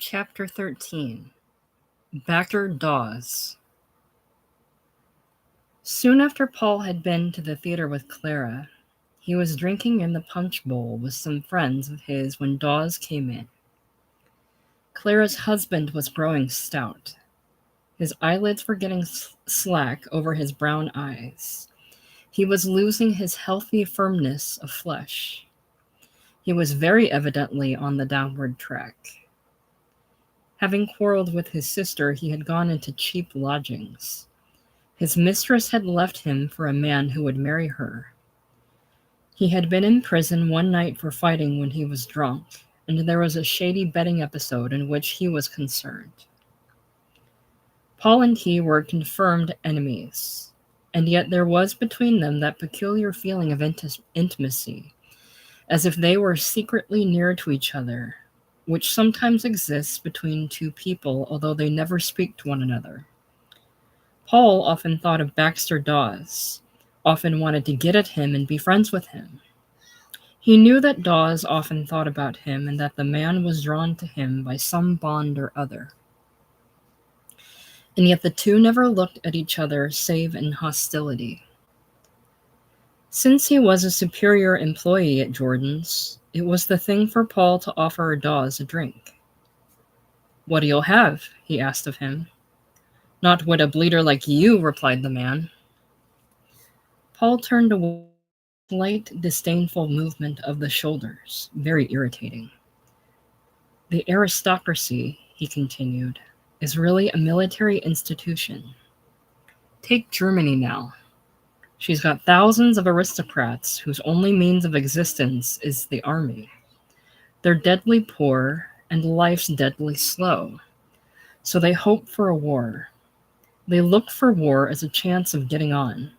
Chapter 13. Backer Dawes. Soon after Paul had been to the theater with Clara, he was drinking in the punch bowl with some friends of his when Dawes came in. Clara's husband was growing stout. His eyelids were getting slack over his brown eyes. He was losing his healthy firmness of flesh. He was very evidently on the downward track. Having quarreled with his sister, he had gone into cheap lodgings. His mistress had left him for a man who would marry her. He had been in prison one night for fighting when he was drunk, and there was a shady betting episode in which he was concerned. Paul and he were confirmed enemies, and yet there was between them that peculiar feeling of intimacy, as if they were secretly near to each other, which sometimes exists between two people, although they never speak to one another. Paul often thought of Baxter Dawes, often wanted to get at him and be friends with him. He knew that Dawes often thought about him and that the man was drawn to him by some bond or other. And yet the two never looked at each other save in hostility. Since he was a superior employee at Jordan's, it was the thing for Paul to offer Dawes a drink. "What'll you have?" he asked of him. "Not what a bleeder like you," replied the man. Paul turned away with a slight disdainful movement of the shoulders, very irritating. "The aristocracy," he continued, "is really a military institution. Take Germany now. She's got thousands of aristocrats whose only means of existence is the army. They're deadly poor, and life's deadly slow. So they hope for a war. They look for war as a chance of getting on.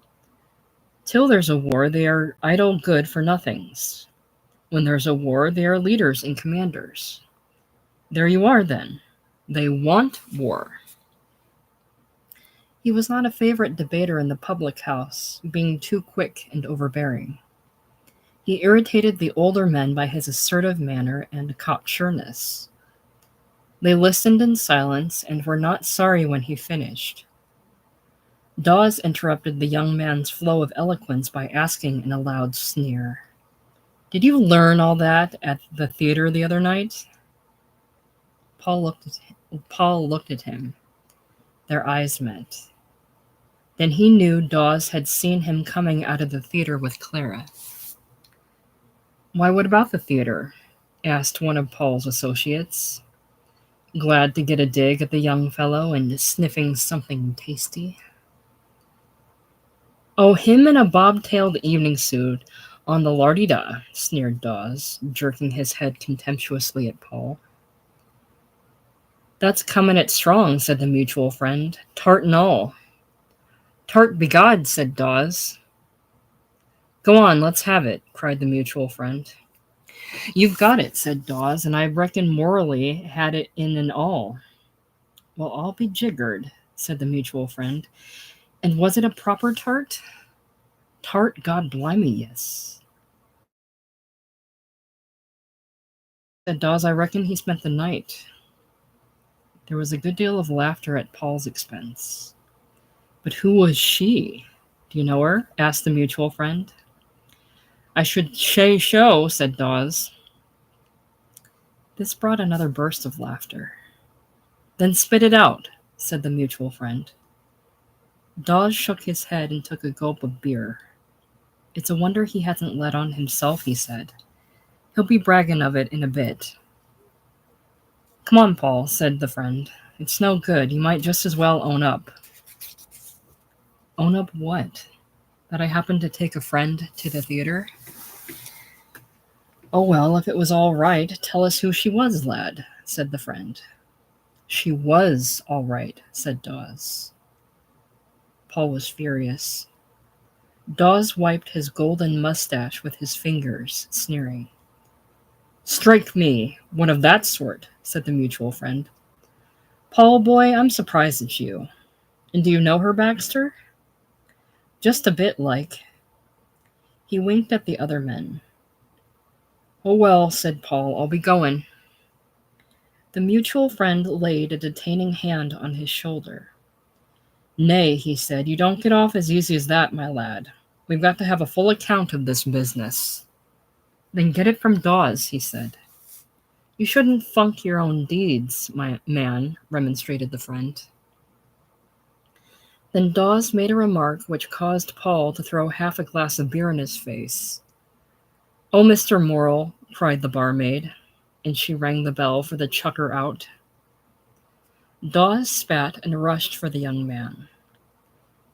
Till there's a war, they are idle good-for-nothings. When there's a war, they are leaders and commanders. There you are, then. They want war." He was not a favorite debater in the public house, being too quick and overbearing. He irritated the older men by his assertive manner and cocksureness. They listened in silence and were not sorry when he finished. Dawes interrupted the young man's flow of eloquence by asking in a loud sneer, "Did you learn all that at the theater the other night?" Paul looked at him. Their eyes met. Then he knew Dawes had seen him coming out of the theater with Clara. "Why, what about the theater?" asked one of Paul's associates, glad to get a dig at the young fellow and sniffing something tasty. "Oh, him in a bob-tailed evening suit on the lardee-da," sneered Dawes, jerking his head contemptuously at Paul. "That's coming it strong," said the mutual friend, "tart and all." "Tart begod," said Dawes. "Go on, let's have it," cried the mutual friend. "You've got it," said Dawes, "and I reckon Morley had it in and all." "Well, I'll be jiggered," said the mutual friend. "And was it a proper tart?" "Tart, God blimey, yes," said Dawes. "I reckon he spent the night." There was a good deal of laughter at Paul's expense. "But who was she? Do you know her?" asked the mutual friend. "I should say so," said Dawes. This brought another burst of laughter. "Then spit it out," said the mutual friend. Dawes shook his head and took a gulp of beer. "It's a wonder he hasn't let on himself," he said. "He'll be bragging of it in a bit." "Come on, Paul," said the friend. "It's no good. You might just as well own up." "Own up what? That I happened to take a friend to the theater?" "Oh, well, if it was all right, tell us who she was, lad," said the friend. "She was all right," said Dawes. Paul was furious. Dawes wiped his golden mustache with his fingers, sneering. "Strike me, one of that sort," said the mutual friend. "Paul, boy, I'm surprised at you. And do you know her, Baxter?" "Just a bit, like." He winked at the other men. "Oh, well," said Paul, "I'll be going." The mutual friend laid a detaining hand on his shoulder. "Nay," he said, "you don't get off as easy as that, my lad. We've got to have a full account of this business." "Then get it from Dawes," he said. "You shouldn't funk your own deeds, my man," remonstrated the friend. Then Dawes made a remark which caused Paul to throw half a glass of beer in his face. "Oh, Mr. Morrill," cried the barmaid, and she rang the bell for the chucker out. Dawes spat and rushed for the young man.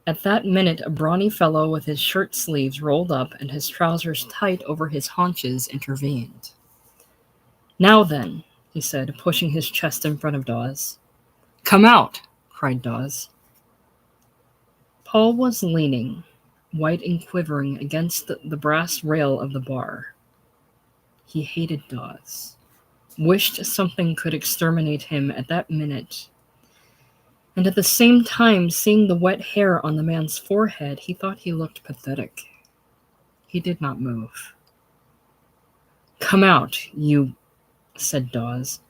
At that minute a brawny fellow with his shirt sleeves rolled up and his trousers tight over his haunches intervened. "Now then," he said, pushing his chest in front of Dawes. "Come out!" cried Dawes. Paul was leaning, white and quivering, against the brass rail of the bar. He hated Dawes, wished something could exterminate him at that minute, and at the same time, seeing the wet hair on the man's forehead, he thought he looked pathetic. He did not move. "Come out, you," said Dawes.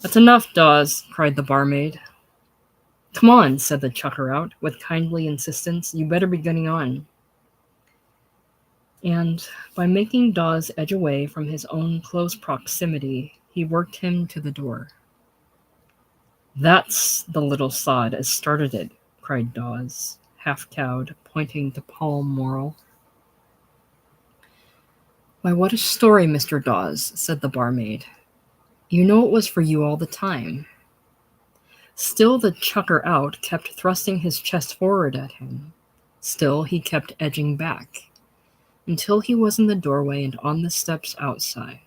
"That's enough, Dawes," cried the barmaid. "Come on," said the chucker out, with kindly insistence. "You better be getting on." And by making Dawes edge away from his own close proximity, he worked him to the door. "That's the little sod as started it," cried Dawes, half-cowed, pointing to Paul Morrill. "Why, what a story, Mr. Dawes," said the barmaid. "You know it was for you all the time." Still the chucker out kept thrusting his chest forward at him. Still he kept edging back, until he was in the doorway and on the steps outside.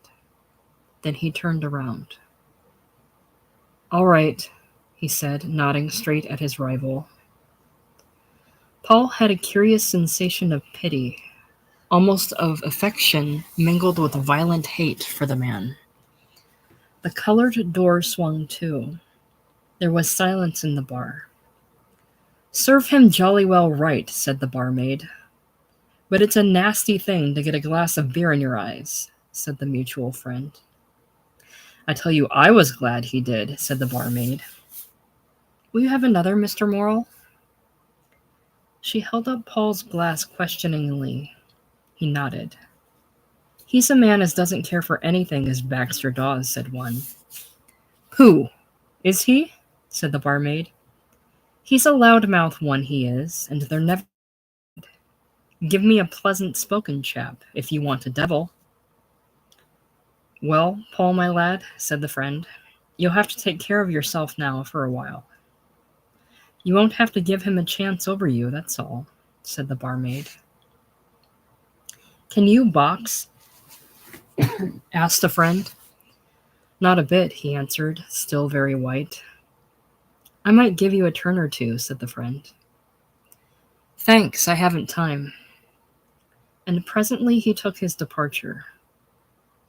Then he turned around. "All right," he said, nodding straight at his rival. Paul had a curious sensation of pity, almost of affection mingled with violent hate for the man. The colored door swung to. There was silence in the bar. "Serve him jolly well right," said the barmaid. "But it's a nasty thing to get a glass of beer in your eyes," said the mutual friend. "I tell you, I was glad he did," said the barmaid. "Will you have another, Mr. Morrill?" She held up Paul's glass questioningly. He nodded. "He's a man as doesn't care for anything as Baxter Dawes," said one. "Who? Is he?" said the barmaid. "He's a loud-mouthed one, he is, and they're never. Give me a pleasant-spoken chap, if you want a devil." "Well, Paul, my lad," said the friend, "you'll have to take care of yourself now for a while." "You won't have to give him a chance over you, that's all," said the barmaid. "Can you box?" asked a friend. "Not a bit," he answered, still very white. "I might give you a turn or two," said the friend. "Thanks, I haven't time." And presently he took his departure.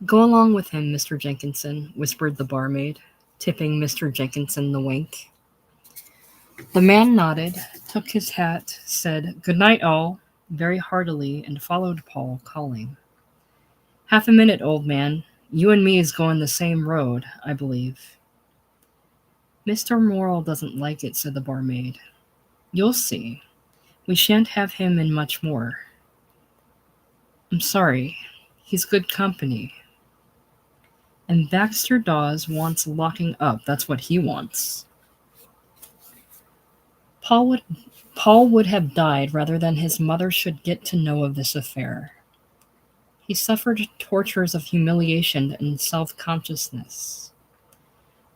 "Go along with him, Mr. Jenkinson," whispered the barmaid, tipping Mr. Jenkinson the wink. The man nodded, took his hat, said "Good night, all," very heartily, and followed Paul, calling, "Half a minute, old man. You and me is going the same road, I believe." "Mr. Morrill doesn't like it," said the barmaid. "You'll see. We shan't have him in much more." "I'm sorry. He's good company." "And Baxter Dawes wants locking up. That's what he wants." Paul would have died rather than his mother should get to know of this affair. He suffered tortures of humiliation and self-consciousness.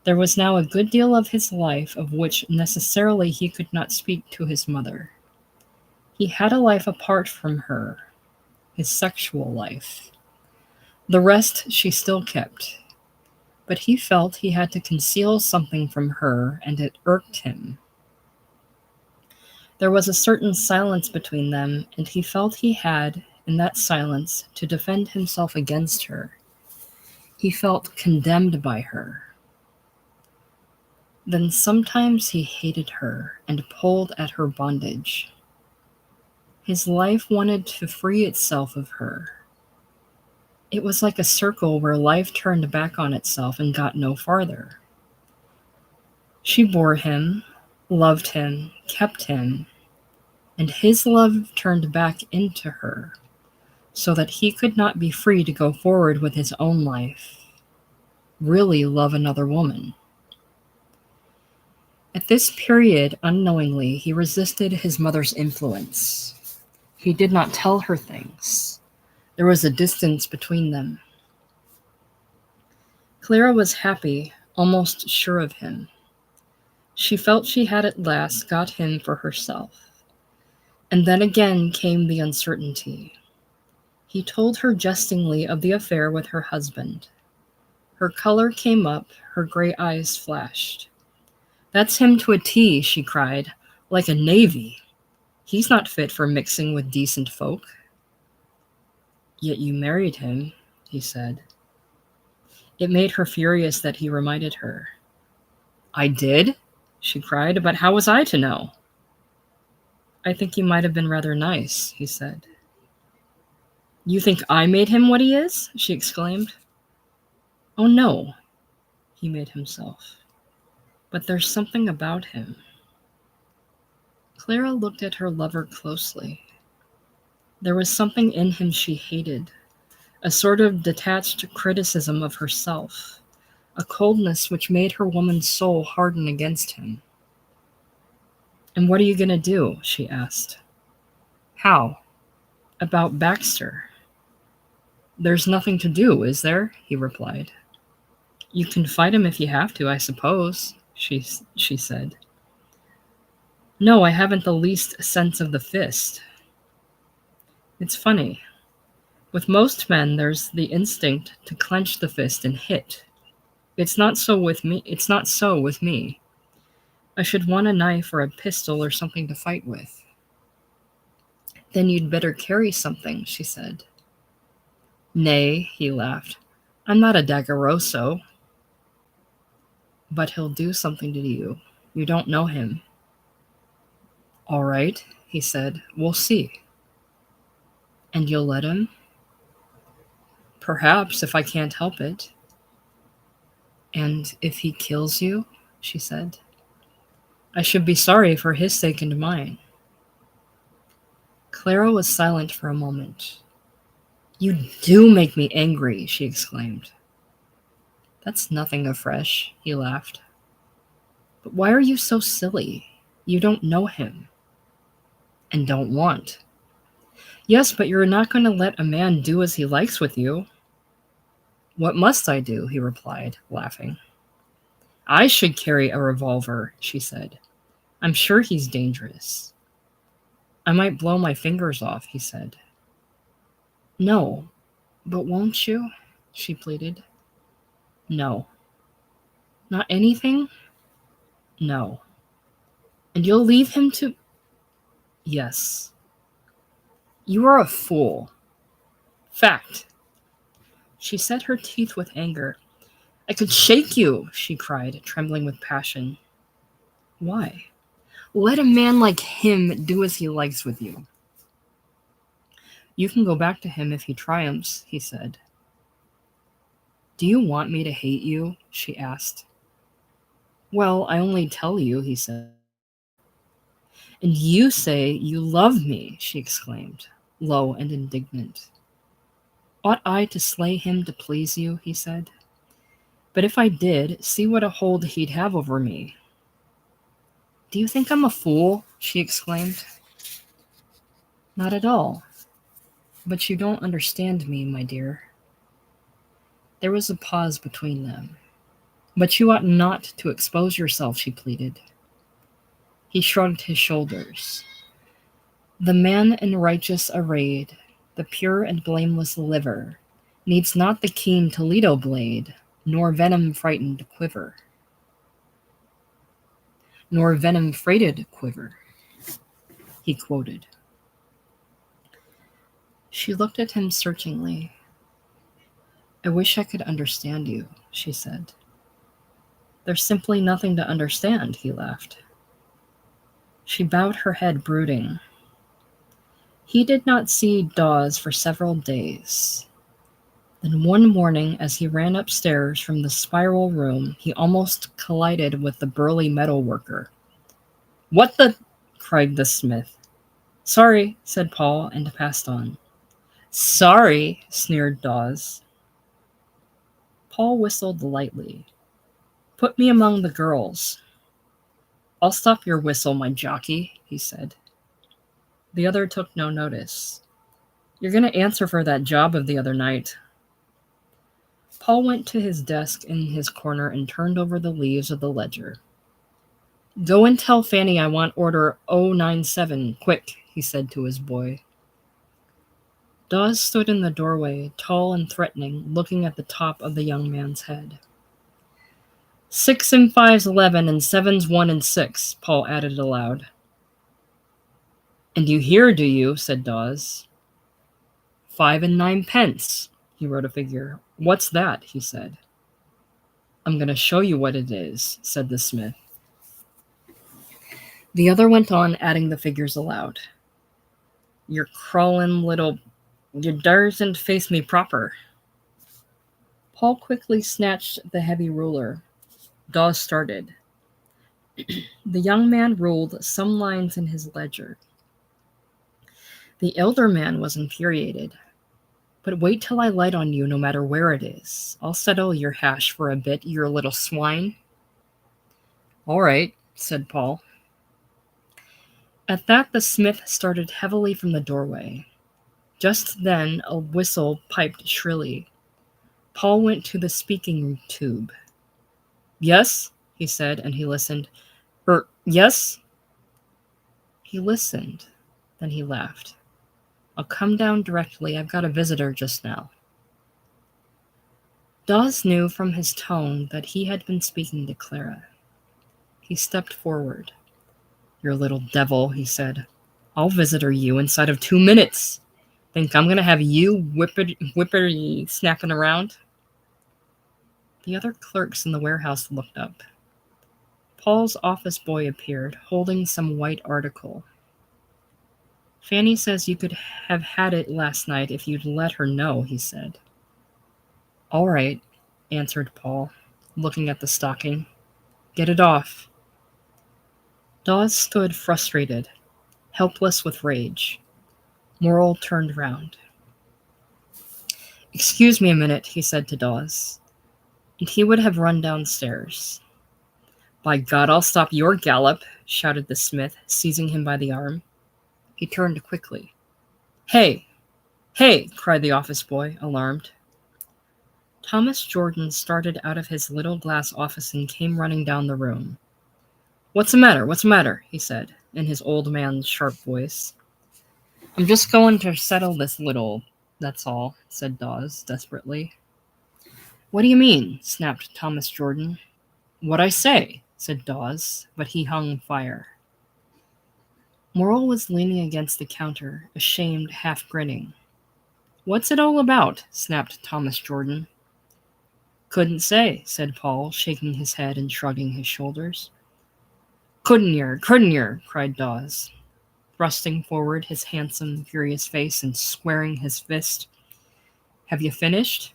There was now a good deal of his life of which necessarily he could not speak to his mother. He had a life apart from her, his sexual life. The rest she still kept. But he felt he had to conceal something from her, and it irked him. There was a certain silence between them, and he felt he had, in that silence, to defend himself against her. He felt condemned by her. Then sometimes he hated her and pulled at her bondage. His life wanted to free itself of her. It was like a circle where life turned back on itself and got no farther. She bore him, loved him, kept him, and his love turned back into her, so that he could not be free to go forward with his own life, really love another woman. At this period, unknowingly, he resisted his mother's influence. He did not tell her things. There was a distance between them. Clara was happy, almost sure of him. She felt she had at last got him for herself. And then again came the uncertainty. He told her jestingly of the affair with her husband. Her color came up, her gray eyes flashed. "That's him to a T," she cried, "like a navy. He's not fit for mixing with decent folk." "Yet you married him," he said. It made her furious that he reminded her. "I did?" she cried, "but how was I to know?" "I think you might have been rather nice," he said. "You think I made him what he is?" she exclaimed. "Oh, no, he made himself. But there's something about him." Clara looked at her lover closely. There was something in him she hated, a sort of detached criticism of herself, a coldness which made her woman's soul harden against him. "And what are you going to do?" she asked. "How? About Baxter?" "There's nothing to do, is there?" he replied. "You can fight him if you have to, I suppose," she said. "No, I haven't the least sense of the fist." It's funny. With most men, there's the instinct to clench the fist and hit. It's not so with me. It's not so with me. I should want a knife or a pistol or something to fight with. "Then you'd better carry something," she said. "Nay," he laughed. "I'm not a daggeroso." "But he'll do something to you. You don't know him." "All right," he said. "We'll see." "And you'll let him?" "Perhaps, if I can't help it." "And if he kills you?" she said. "I should be sorry for his sake and mine." Clara was silent for a moment. "You do make me angry," she exclaimed. "That's nothing afresh," he laughed. "But why are you so silly? You don't know him." "And don't want." "Yes, but you're not going to let a man do as he likes with you." "What must I do?" he replied, laughing. "I should carry a revolver," she said. "I'm sure he's dangerous." "I might blow my fingers off," he said. "No, but won't you?" she pleaded. "No." "Not anything?" "No." "And you'll leave him to—" "Yes." "You are a fool." "Fact." She set her teeth with anger. "I could shake you," she cried, trembling with passion. "Why?" "Let a man like him do as he likes with you." "You can go back to him if he triumphs," he said. "Do you want me to hate you?" she asked. "Well, I only tell you," he said. "And you say you love me," she exclaimed, low and indignant. "Ought I to slay him to please you?" he said. "But if I did, see what a hold he'd have over me." "Do you think I'm a fool?" she exclaimed. "Not at all. But you don't understand me, my dear." There was a pause between them. "But you ought not to expose yourself," she pleaded. He shrugged his shoulders. "The man in righteous arrayed, the pure and blameless liver, needs not the keen Toledo blade, nor venom-frightened quiver." "Nor venom-freighted quiver," he quoted. She looked at him searchingly. "I wish I could understand you," she said. "There's simply nothing to understand," he laughed. She bowed her head, brooding. He did not see Dawes for several days. Then one morning, as he ran upstairs from the spiral room, he almost collided with the burly metal worker. "What the—" cried the smith. "Sorry," said Paul, and passed on. "Sorry," sneered Dawes. Paul whistled lightly. "Put me among the girls." "I'll stop your whistle, my jockey," he said. The other took no notice. "You're going to answer for that job of the other night." Paul went to his desk in his corner and turned over the leaves of the ledger. "Go and tell Fanny I want order 097, quick," he said to his boy. Dawes stood in the doorway, tall and threatening, looking at the top of the young man's head. 6 and 5's 11 and 7's 1 and 6, Paul added aloud. "And you hear, do you?" said Dawes. 5 and 9 pence. He wrote a figure. "What's that?" he said. "I'm going to show you what it is," said the smith. The other went on, adding the figures aloud. "You're crawling little... You daresn't face me proper." Paul quickly snatched the heavy ruler. Dawes started. The young man ruled some lines in his ledger. The elder man was infuriated. "But wait till I light on you, no matter where it is. I'll settle your hash for a bit, you little swine." "All right," said Paul. At that, the smith started heavily from the doorway. Just then, a whistle piped shrilly. Paul went to the speaking tube. "Yes," he said, and he listened. Yes?" He listened. Then he laughed. "I'll come down directly. I've got a visitor just now." Dawes knew from his tone that he had been speaking to Clara. He stepped forward. "You little devil," he said. "I'll visitor you inside of 2 minutes. Think I'm going to have you whippery snapping around?" The other clerks in the warehouse looked up. Paul's office boy appeared, holding some white article. "Fanny says you could have had it last night if you'd let her know," he said. "All right," answered Paul, looking at the stocking. "Get it off." Dawes stood frustrated, helpless with rage. Morrill turned round. "Excuse me a minute," he said to Dawes, and he would have run downstairs. "By God, I'll stop your gallop," shouted the smith, seizing him by the arm. He turned quickly. "Hey! Hey!" cried the office boy, alarmed. Thomas Jordan started out of his little glass office and came running down the room. "What's the matter? What's the matter?" he said, in his old man's sharp voice. "I'm just going to settle this little, that's all," said Dawes, desperately. "What do you mean?" snapped Thomas Jordan. "What I say," said Dawes, but he hung fire. Morrill was leaning against the counter, ashamed, half grinning. "What's it all about?" snapped Thomas Jordan. "Couldn't say," said Paul, shaking his head and shrugging his shoulders. Couldn't yer, cried Dawes, thrusting forward his handsome, furious face and squaring his fist. "Have you finished?"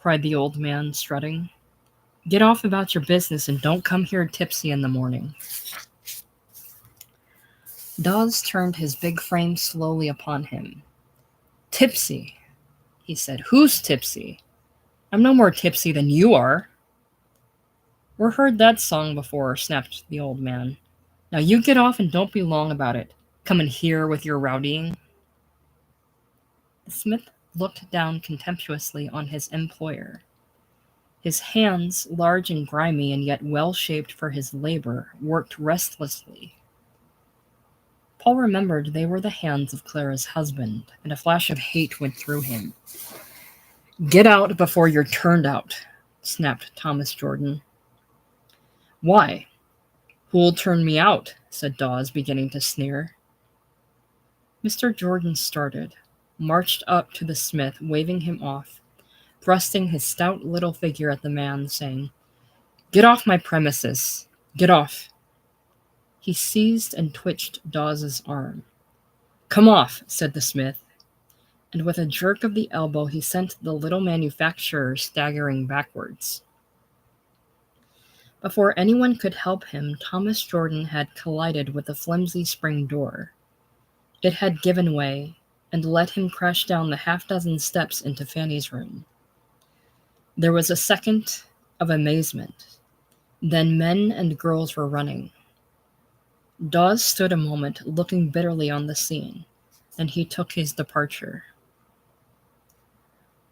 cried the old man, strutting. "Get off about your business and don't come here tipsy in the morning." Dawes turned his big frame slowly upon him. "Tipsy," he said. "Who's tipsy? I'm no more tipsy than you are." "We've heard that song before," snapped the old man. "Now you get off and don't be long about it. Coming here with your rowdying." The smith looked down contemptuously on his employer. His hands, large and grimy and yet well-shaped for his labor, worked restlessly. Paul remembered they were the hands of Clara's husband, and a flash of hate went through him. "Get out before you're turned out," snapped Thomas Jordan. "Why? Who'll turn me out?" said Dawes, beginning to sneer. Mr. Jordan started, marched up to the smith, waving him off, thrusting his stout little figure at the man, saying, "Get off my premises! Get off!" He seized and twitched Dawes's arm. "Come off," said the smith. and with a jerk of the elbow he sent the little manufacturer staggering backwards. Before anyone could help him, Thomas Jordan had collided with the flimsy spring door. It had given way, and let him crash down the half-dozen steps into Fanny's room. There was a second of amazement. Then men and girls were running. Dawes stood a moment, looking bitterly on the scene, and he took his departure.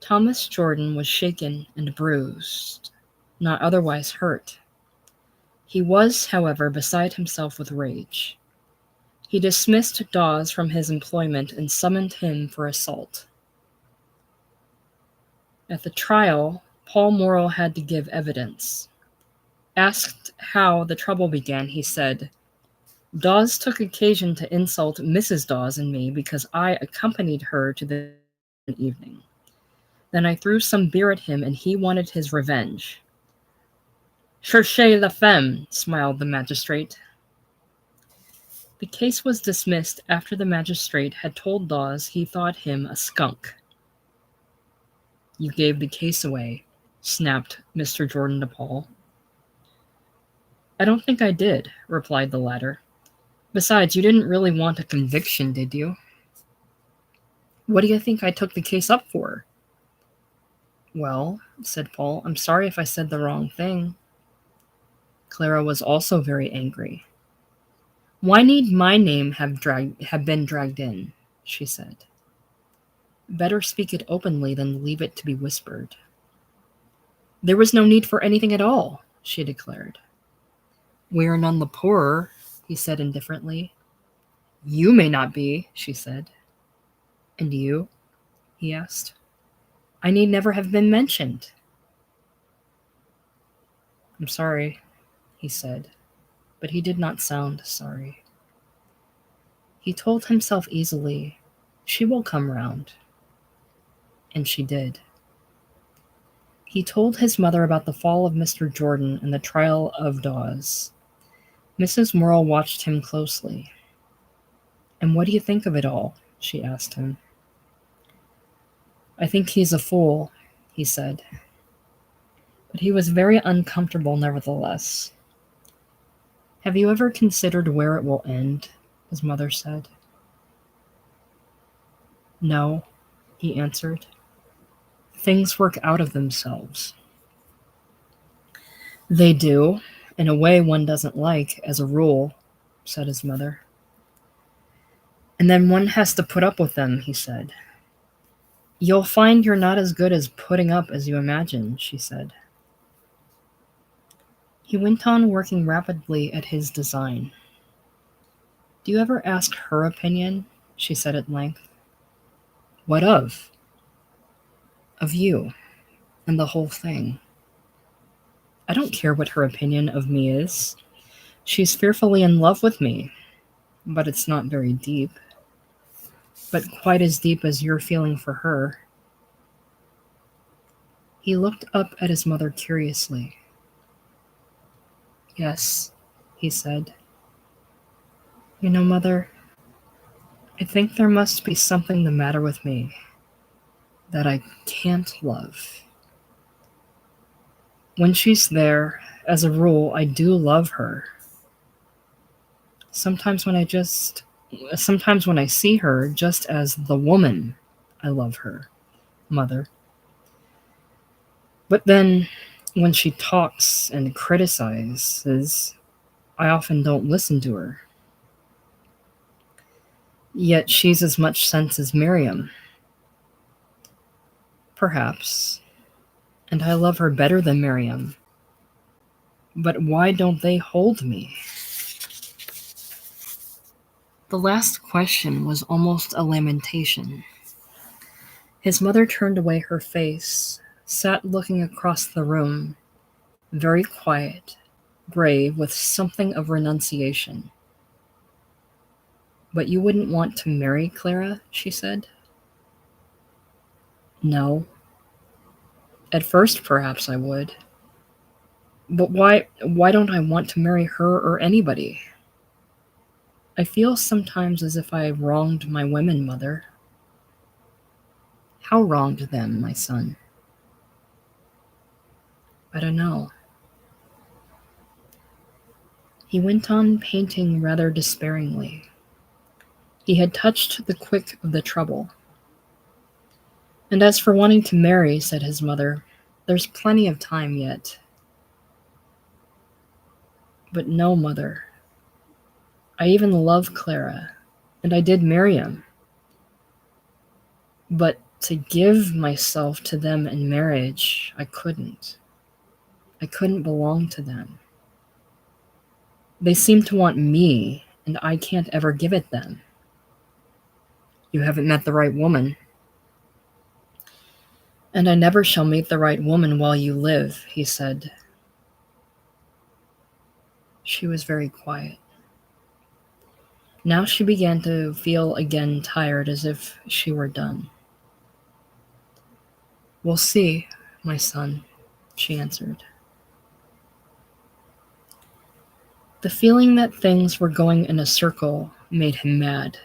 Thomas Jordan was shaken and bruised, not otherwise hurt. He was, however, beside himself with rage. He dismissed Dawes from his employment and summoned him for assault. At the trial, Paul Morrell had to give evidence. Asked how the trouble began, he said, "Dawes took occasion to insult Mrs. Dawes and me because I accompanied her to the evening. Then I threw some beer at him and he wanted his revenge." "Cherchez la femme," smiled the magistrate. The case was dismissed after the magistrate had told Dawes he thought him a skunk. "You gave the case away," snapped Mr. Jordan to Paul. "I don't think I did," replied the latter. "Besides, you didn't really want a conviction, did you?" "What do you think I took the case up for?" "Well," said Paul, "I'm sorry if I said the wrong thing." Clara was also very angry. "Why need my name have been dragged in?" she said. "Better speak it openly than leave it to be whispered." "There was no need for anything at all," she declared. "We are none the poorer," he said indifferently. "You may not be," she said. "And you?" he asked. "I need never have been mentioned." "I'm sorry," he said, but he did not sound sorry. He told himself easily, "She will come round." And she did. He told his mother about the fall of Mr. Jordan and the trial of Dawes. Mrs. Morrell watched him closely. "And what do you think of it all?" she asked him. "I think he's a fool," he said. But he was very uncomfortable nevertheless. "Have you ever considered where it will end?" his mother said. "No," he answered. "Things work out of themselves." "They do, in a way one doesn't like, as a rule," said his mother. "And then one has to put up with them," he said. "You'll find you're not as good as putting up as you imagine," she said. He went on working rapidly at his design. "Do you ever ask her opinion?" she said at length. "What of?" "Of you, and the whole thing." "I don't care what her opinion of me is. She's fearfully in love with me, but it's not very deep. But quite as deep as you're feeling for her." He looked up at his mother curiously. "Yes," he said. "You know, Mother, I think there must be something the matter with me that I can't love. When she's there, as a rule, I do love her. Sometimes when I see her just as the woman, I love her, Mother. But then, when she talks and criticizes, I often don't listen to her. Yet she's as much sense as Miriam. Perhaps. And I love her better than Miriam. But why don't they hold me?" The last question was almost a lamentation. His mother turned away her face, sat looking across the room, very quiet, grave, with something of renunciation. "But you wouldn't want to marry Clara?" she said. "No. At first, perhaps I would. But why don't I want to marry her or anybody? I feel sometimes as if I wronged my women, Mother." How wronged them, my son? I don't know. He went on painting rather despairingly. He had touched the quick of the trouble. And as for wanting to marry, said his mother, there's plenty of time yet. But no, mother. I even love Clara, and I did marry him. But to give myself to them in marriage, I couldn't. I couldn't belong to them. They seem to want me, and I can't ever give it them. You haven't met the right woman. And I never shall meet the right woman while you live, he said. She was very quiet. Now she began to feel again tired, as if she were done. We'll see, my son, she answered. The feeling that things were going in a circle made him mad.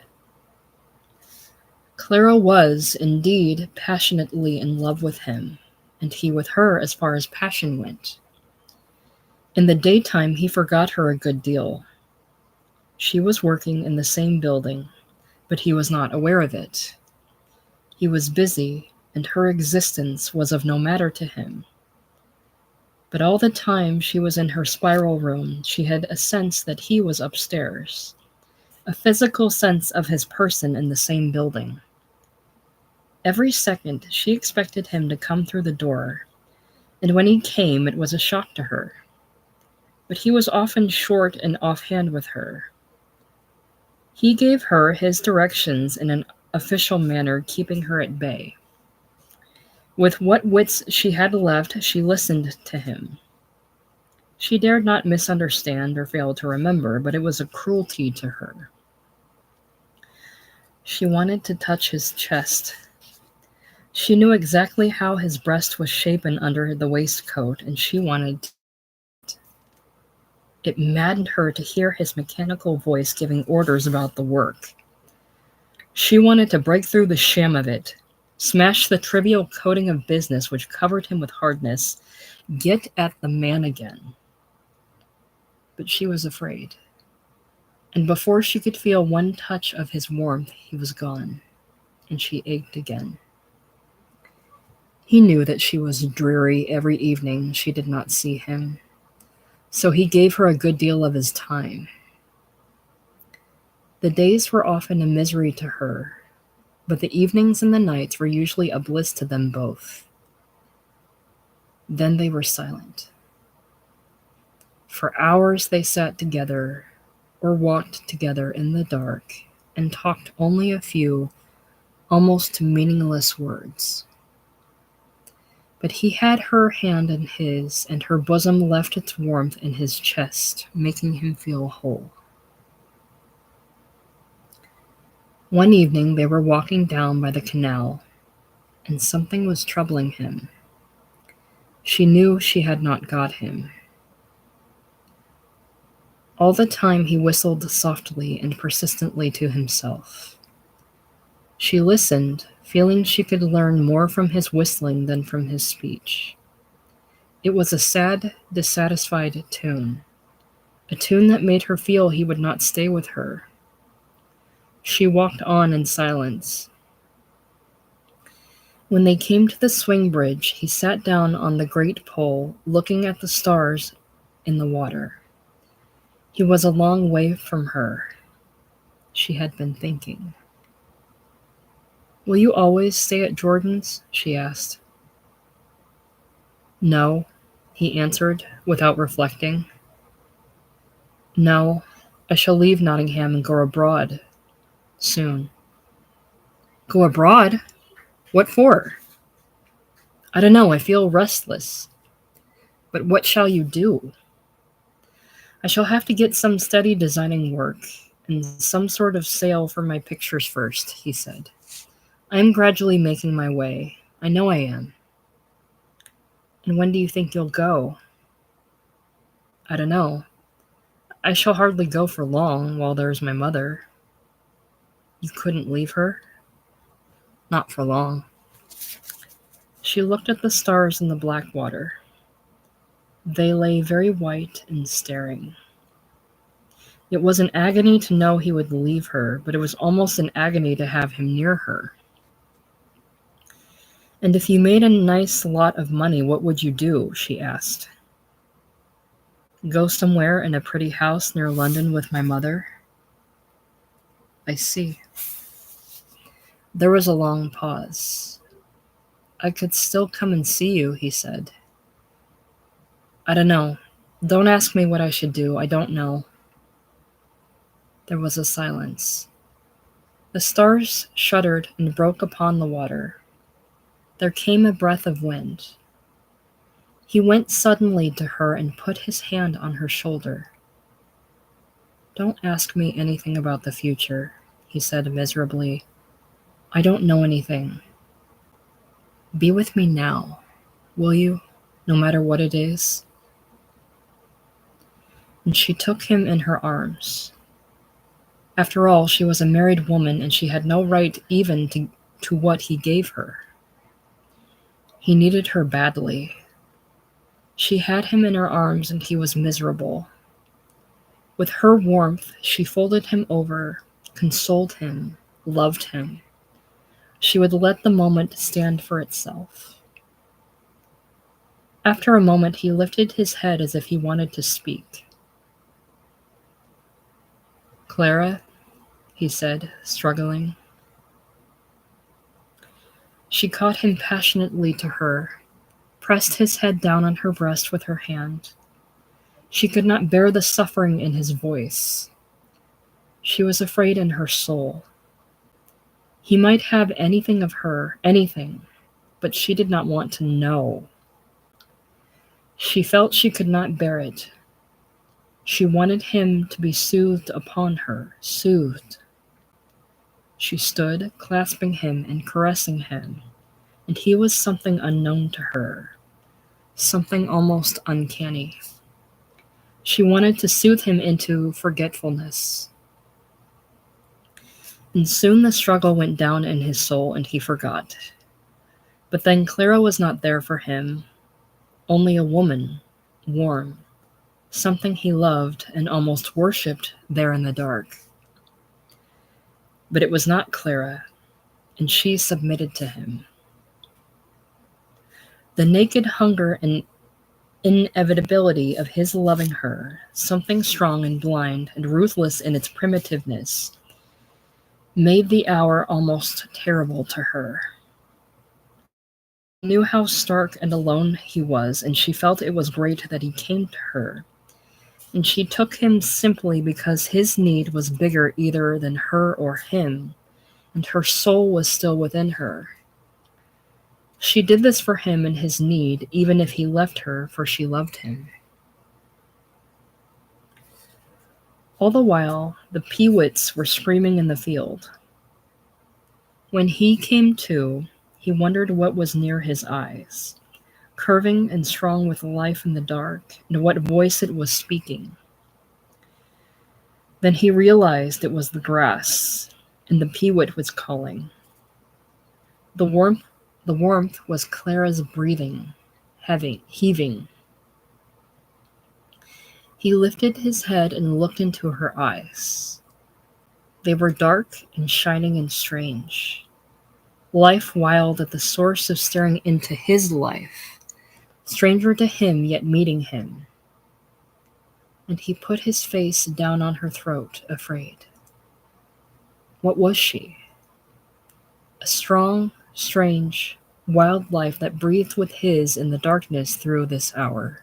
Clara was, indeed, passionately in love with him, and he with her as far as passion went. In the daytime he forgot her a good deal. She was working in the same building, but he was not aware of it. He was busy, and her existence was of no matter to him. But all the time she was in her spiral room, she had a sense that he was upstairs, a physical sense of his person in the same building. Every second she expected him to come through the door, and when he came it was a shock to her. But he was often short and offhand with her. He gave her his directions in an official manner, keeping her at bay. With what wits she had left, she listened to him. She dared not misunderstand or fail to remember, but it was a cruelty to her. She wanted to touch his chest. She knew exactly how his breast was shapen under the waistcoat, and she wanted. It maddened her to hear his mechanical voice giving orders about the work. She wanted to break through the sham of it, smash the trivial coating of business which covered him with hardness, get at the man again. But she was afraid. And before she could feel one touch of his warmth, he was gone, and she ached again. He knew that she was dreary every evening she did not see him, so he gave her a good deal of his time. The days were often a misery to her, but the evenings and the nights were usually a bliss to them both. Then they were silent. For hours they sat together or walked together in the dark and talked only a few, almost meaningless words. But he had her hand in his, and her bosom left its warmth in his chest, making him feel whole. One evening they were walking down by the canal, and something was troubling him. She knew she had not got him. All the time he whistled softly and persistently to himself. She listened, feeling she could learn more from his whistling than from his speech. It was a sad, dissatisfied tune, a tune that made her feel he would not stay with her. She walked on in silence. When they came to the swing bridge, he sat down on the great pole, looking at the stars in the water. He was a long way from her. She had been thinking. "Will you always stay at Jordan's?" she asked. "No," he answered, without reflecting. "No, I shall leave Nottingham and go abroad. Soon." "Go abroad? What for?" "I don't know, I feel restless." "But what shall you do?" "I shall have to get some steady designing work, and some sort of sale for my pictures first," he said. "I am gradually making my way. I know I am." "And when do you think you'll go?" "I don't know. I shall hardly go for long, while there's my mother." "You couldn't leave her?" "Not for long." She looked at the stars in the black water. They lay very white and staring. It was an agony to know he would leave her, but it was almost an agony to have him near her. "And if you made a nice lot of money, what would you do?" she asked. "Go somewhere in a pretty house near London with my mother." "I see." There was a long pause. "I could still come and see you," he said. "I don't know. Don't ask me what I should do. I don't know." There was a silence. The stars shuddered and broke upon the water. There came a breath of wind. He went suddenly to her and put his hand on her shoulder. "Don't ask me anything about the future," he said miserably. "I don't know anything. Be with me now, will you, no matter what it is?" And she took him in her arms. After all, she was a married woman, and she had no right even to what he gave her. He needed her badly. She had him in her arms, and he was miserable. With her warmth, she folded him over, consoled him, loved him. She would let the moment stand for itself. After a moment, he lifted his head as if he wanted to speak. "Clara," he said, struggling. She caught him passionately to her, pressed his head down on her breast with her hand. She could not bear the suffering in his voice. She was afraid in her soul. He might have anything of her, anything, but she did not want to know. She felt she could not bear it. She wanted him to be soothed upon her, soothed. She stood, clasping him and caressing him, and he was something unknown to her, something almost uncanny. She wanted to soothe him into forgetfulness. And soon the struggle went down in his soul and he forgot. But then Clara was not there for him, only a woman, warm, something he loved and almost worshipped there in the dark. But it was not Clara, and she submitted to him. The naked hunger and inevitability of his loving her, something strong and blind and ruthless in its primitiveness, made the hour almost terrible to her. She knew how stark and alone he was, and she felt it was great that he came to her. And she took him simply because his need was bigger either than her or him, and her soul was still within her. She did this for him in his need, even if he left her, for she loved him. All the while, the peewits were screaming in the field. When he came to, he wondered what was near his eyes, curving and strong with life in the dark, and what voice it was speaking. Then he realized it was the grass, and the peewit was calling. The warmth was Clara's breathing, heaving. He lifted his head and looked into her eyes. They were dark and shining and strange. Life wild at the source of staring into his life, stranger to him yet meeting him. And he put his face down on her throat, afraid. What was she? A strong, strange, wild life that breathed with his in the darkness through this hour.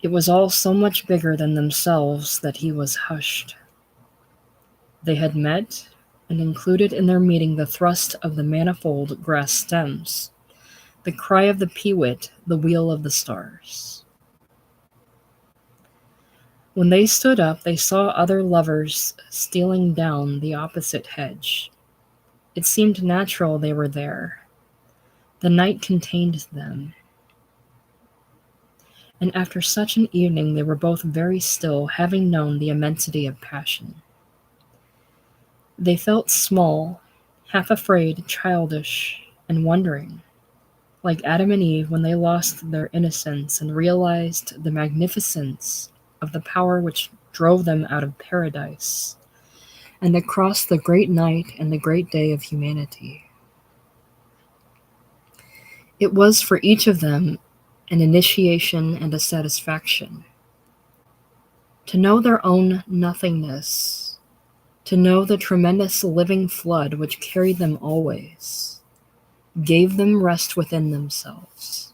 It was all so much bigger than themselves that he was hushed. They had met, and included in their meeting the thrust of the manifold grass stems, the cry of the peewit, the wheel of the stars. When they stood up, they saw other lovers stealing down the opposite hedge. It seemed natural they were there. The night contained them. And after such an evening, they were both very still, having known the immensity of passion. They felt small, half afraid, childish, and wondering, like Adam and Eve when they lost their innocence and realized the magnificence of the power which drove them out of paradise and across the great night and the great day of humanity. It was for each of them an initiation and a satisfaction. To know their own nothingness, to know the tremendous living flood which carried them always, gave them rest within themselves.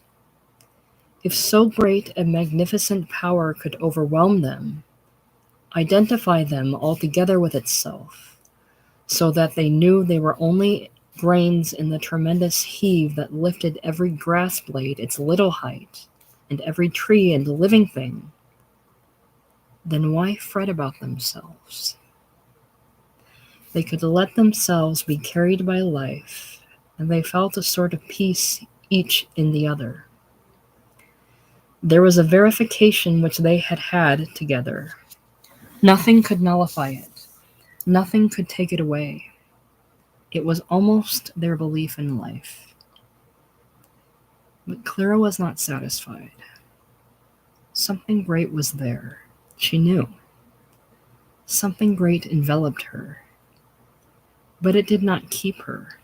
If so great a magnificent power could overwhelm them, identify them altogether with itself, so that they knew they were only grains in the tremendous heave that lifted every grass blade its little height, and every tree and living thing, then why fret about themselves? They could let themselves be carried by life, and they felt a sort of peace each in the other. There was a verification which they had had together. Nothing could nullify it. Nothing could take it away. It was almost their belief in life. But Clara was not satisfied. Something great was there. She knew. Something great enveloped her. But it did not keep her.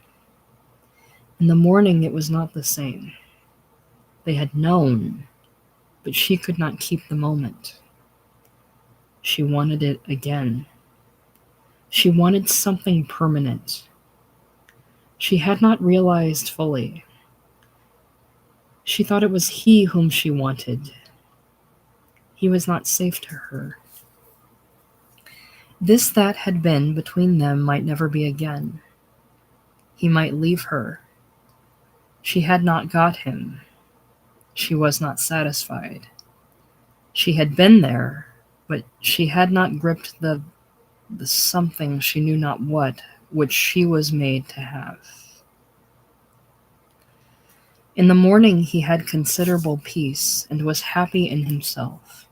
In the morning it was not the same. They had known, but she could not keep the moment. She wanted it again. She wanted something permanent. She had not realized fully. She thought it was he whom she wanted. He was not safe to her. This that had been between them might never be again. He might leave her. She had not got him. She was not satisfied. She had been there, but she had not gripped the something, she knew not what, which she was made to have. In the morning he had considerable peace and was happy in himself.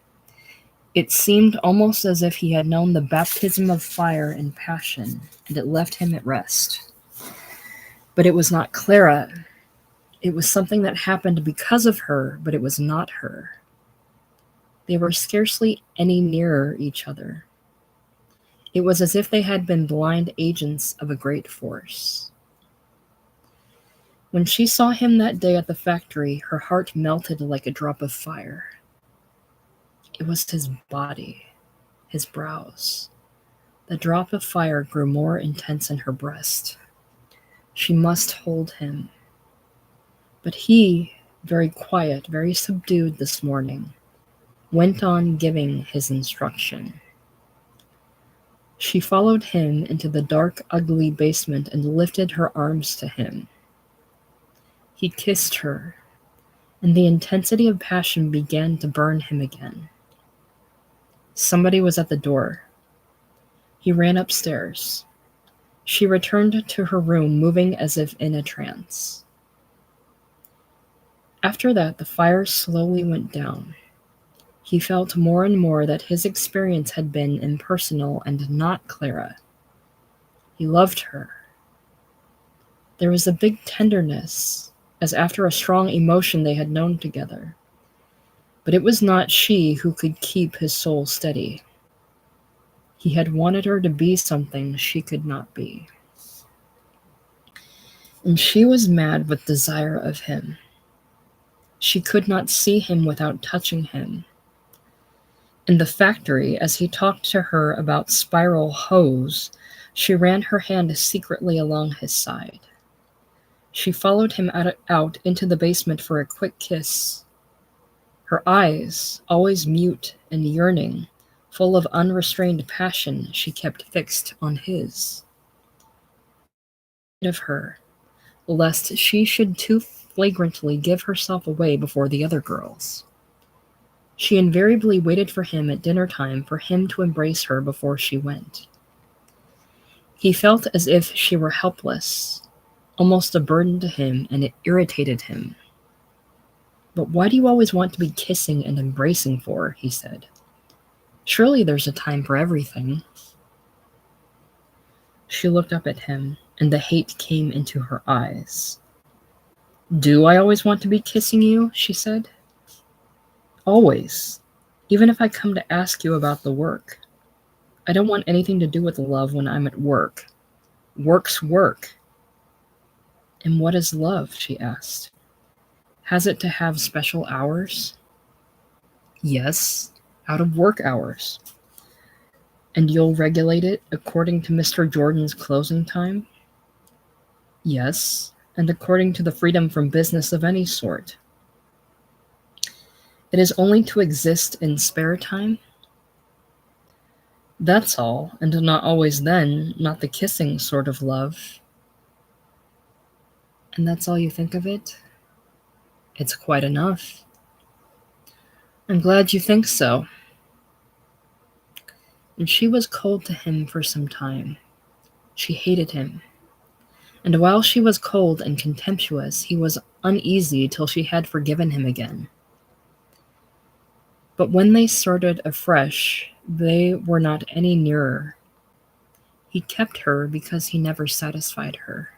It seemed almost as if he had known the baptism of fire and passion, and it left him at rest. But it was not Clara. It was something that happened because of her, but it was not her. They were scarcely any nearer each other. It was as if they had been blind agents of a great force. When she saw him that day at the factory, her heart melted like a drop of fire. It was his body, his brows. The drop of fire grew more intense in her breast. She must hold him. But he, very quiet, very subdued this morning, went on giving his instruction. She followed him into the dark, ugly basement and lifted her arms to him. He kissed her, and the intensity of passion began to burn him again. Somebody was at the door. He ran upstairs. She returned to her room, moving as if in a trance. After that, the fire slowly went down. He felt more and more that his experience had been impersonal and not Clara. He loved her. There was a big tenderness, as after a strong emotion they had known together. But it was not she who could keep his soul steady. He had wanted her to be something she could not be. And she was mad with desire of him. She could not see him without touching him. In the factory, as he talked to her about spiral hose, she ran her hand secretly along his side. She followed him out into the basement for a quick kiss. Her eyes, always mute and yearning, full of unrestrained passion, she kept fixed on his. Of her, lest she should too flagrantly give herself away before the other girls. She invariably waited for him at dinner time for him to embrace her before she went. He felt as if she were helpless, almost a burden to him, and it irritated him. "But why do you always want to be kissing and embracing for?" he said. "Surely there's a time for everything." She looked up at him, and the hate came into her eyes. Do I always want to be kissing you? She said. Always. Even if I come to ask you about the work. I don't want anything to do with love when I'm at work. Work's work. And what is love? She asked. Has it to have special hours? Yes, out of work hours. And you'll regulate it according to Mr. Jordan's closing time? Yes, and according to the freedom from business of any sort. It is only to exist in spare time? That's all, and not always then, not the kissing sort of love. And that's all you think of it? It's quite enough. I'm glad you think so. And she was cold to him for some time. She hated him. And while she was cold and contemptuous, he was uneasy till she had forgiven him again. But when they started afresh, they were not any nearer. He kept her because he never satisfied her.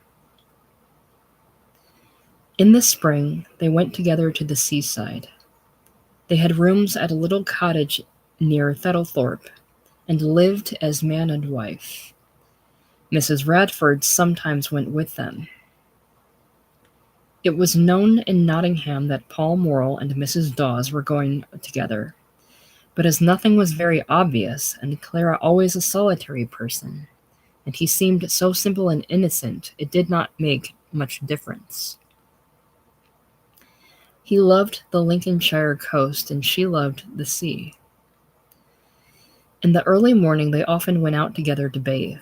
In the spring, they went together to the seaside. They had rooms at a little cottage near Thistlethorpe, and lived as man and wife. Mrs. Radford sometimes went with them. It was known in Nottingham that Paul Morrell and Mrs. Dawes were going together, but as nothing was very obvious, and Clara always a solitary person, and he seemed so simple and innocent, it did not make much difference. He loved the Lincolnshire coast, and she loved the sea. In the early morning they often went out together to bathe.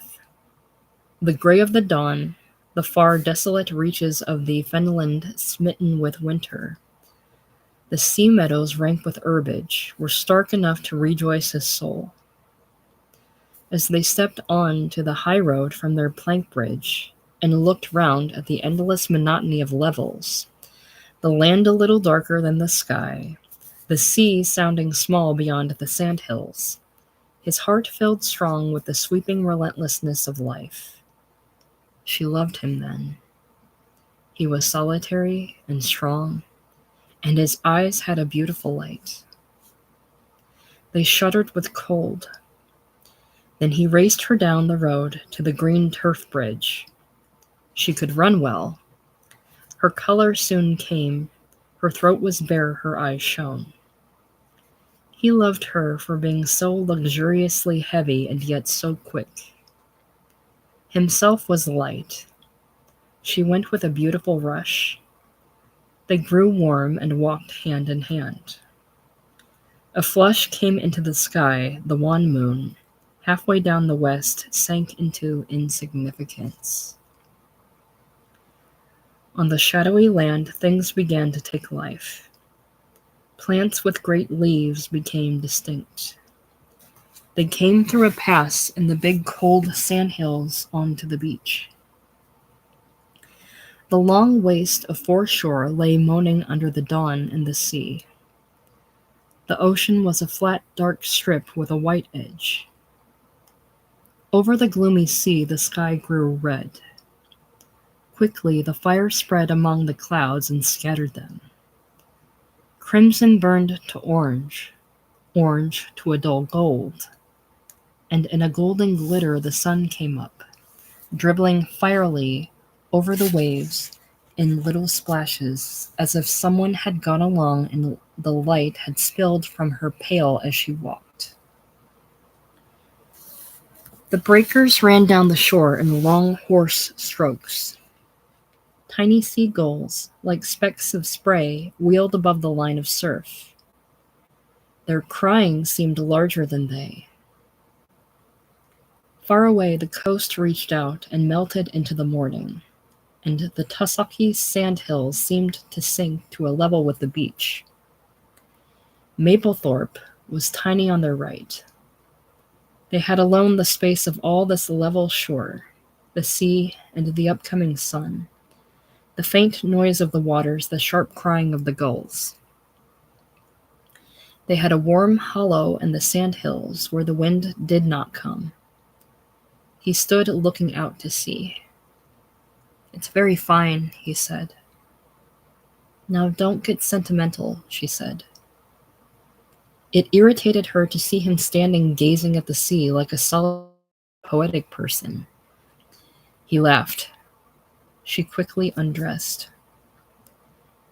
The grey of the dawn, the far desolate reaches of the fenland smitten with winter, the sea meadows rank with herbage, were stark enough to rejoice his soul. As they stepped on to the high road from their plank bridge, and looked round at the endless monotony of levels, the land a little darker than the sky, the sea sounding small beyond the sandhills, his heart filled strong with the sweeping relentlessness of life. She loved him then. He was solitary and strong, and his eyes had a beautiful light. They shuddered with cold. Then he raced her down the road to the green turf bridge. She could run well. Her color soon came. Her throat was bare, her eyes shone. He loved her for being so luxuriously heavy and yet so quick. Himself was light. She went with a beautiful rush. They grew warm and walked hand in hand. A flush came into the sky, the wan moon, halfway down the west, sank into insignificance. On the shadowy land, things began to take life. Plants with great leaves became distinct. They came through a pass in the big cold sandhills onto the beach. The long waste of foreshore lay moaning under the dawn in the sea. The ocean was a flat, dark strip with a white edge. Over the gloomy sea, the sky grew red. Quickly, the fire spread among the clouds and scattered them. Crimson burned to orange, orange to a dull gold, and in a golden glitter the sun came up, dribbling fierily over the waves in little splashes, as if someone had gone along and the light had spilled from her pail as she walked. The breakers ran down the shore in long hoarse strokes. Tiny seagulls, like specks of spray, wheeled above the line of surf. Their crying seemed larger than they. Far away the coast reached out and melted into the morning, and the tussocky sandhills seemed to sink to a level with the beach. Maplethorpe was tiny on their right. They had alone the space of all this level shore, the sea and the upcoming sun, the faint noise of the waters, the sharp crying of the gulls. They had a warm hollow in the sandhills where the wind did not come. He stood looking out to sea. "It's very fine," he said. "Now don't get sentimental," she said. It irritated her to see him standing gazing at the sea like a solitary poetic person. He laughed. She quickly undressed.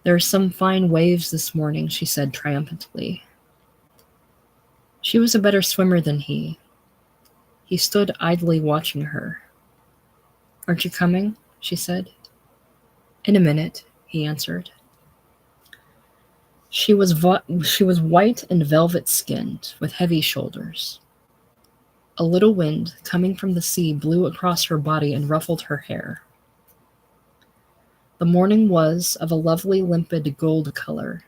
"There are some fine waves this morning," she said triumphantly. She was a better swimmer than he. He stood idly watching her. "Aren't you coming?" she said. "In a minute," he answered. She was white and velvet-skinned, with heavy shoulders. A little wind, coming from the sea, blew across her body and ruffled her hair. The morning was of a lovely limpid gold color.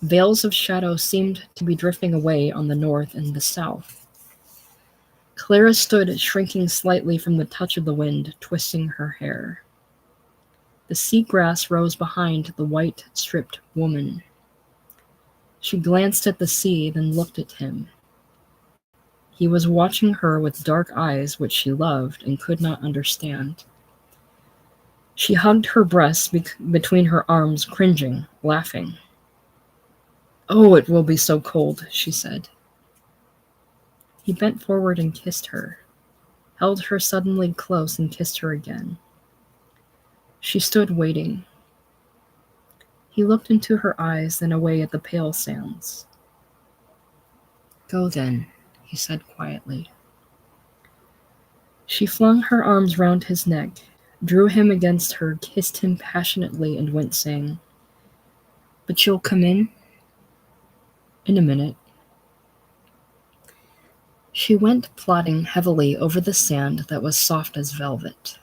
Veils of shadow seemed to be drifting away on the north and the south. Clara stood shrinking slightly from the touch of the wind, twisting her hair. The sea grass rose behind the white-stripped woman. She glanced at the sea, then looked at him. He was watching her with dark eyes which she loved and could not understand. She hugged her breasts between her arms, cringing, laughing. "Oh, it will be so cold," she said. He bent forward and kissed her, held her suddenly close and kissed her again. She stood waiting. He looked into her eyes, then away at the pale sands. "Go then," he said quietly. She flung her arms round his neck, drew him against her, kissed him passionately, and went saying, "But you'll come in?" "In a minute." She went plodding heavily over the sand that was soft as velvet.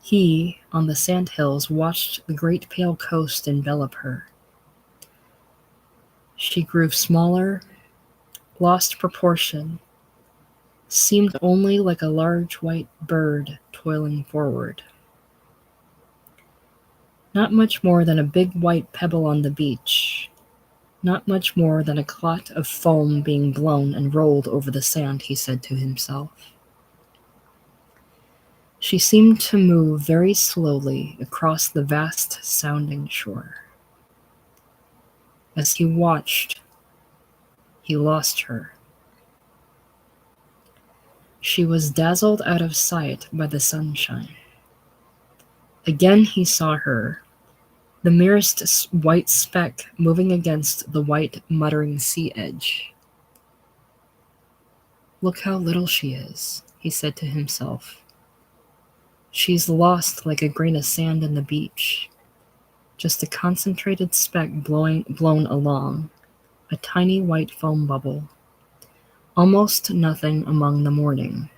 He, on the sandhills, watched the great pale coast envelop her. She grew smaller, lost proportion, seemed only like a large white bird toiling forward. Not much more than a big white pebble on the beach, not much more than a clot of foam being blown and rolled over the sand, he said to himself. She seemed to move very slowly across the vast-sounding shore. As he watched, he lost her. She was dazzled out of sight by the sunshine. Again he saw her, the merest white speck moving against the white, muttering sea edge. "Look how little she is," he said to himself. "She's lost like a grain of sand in the beach, just a concentrated speck blown along, a tiny white foam bubble, almost nothing among the morning.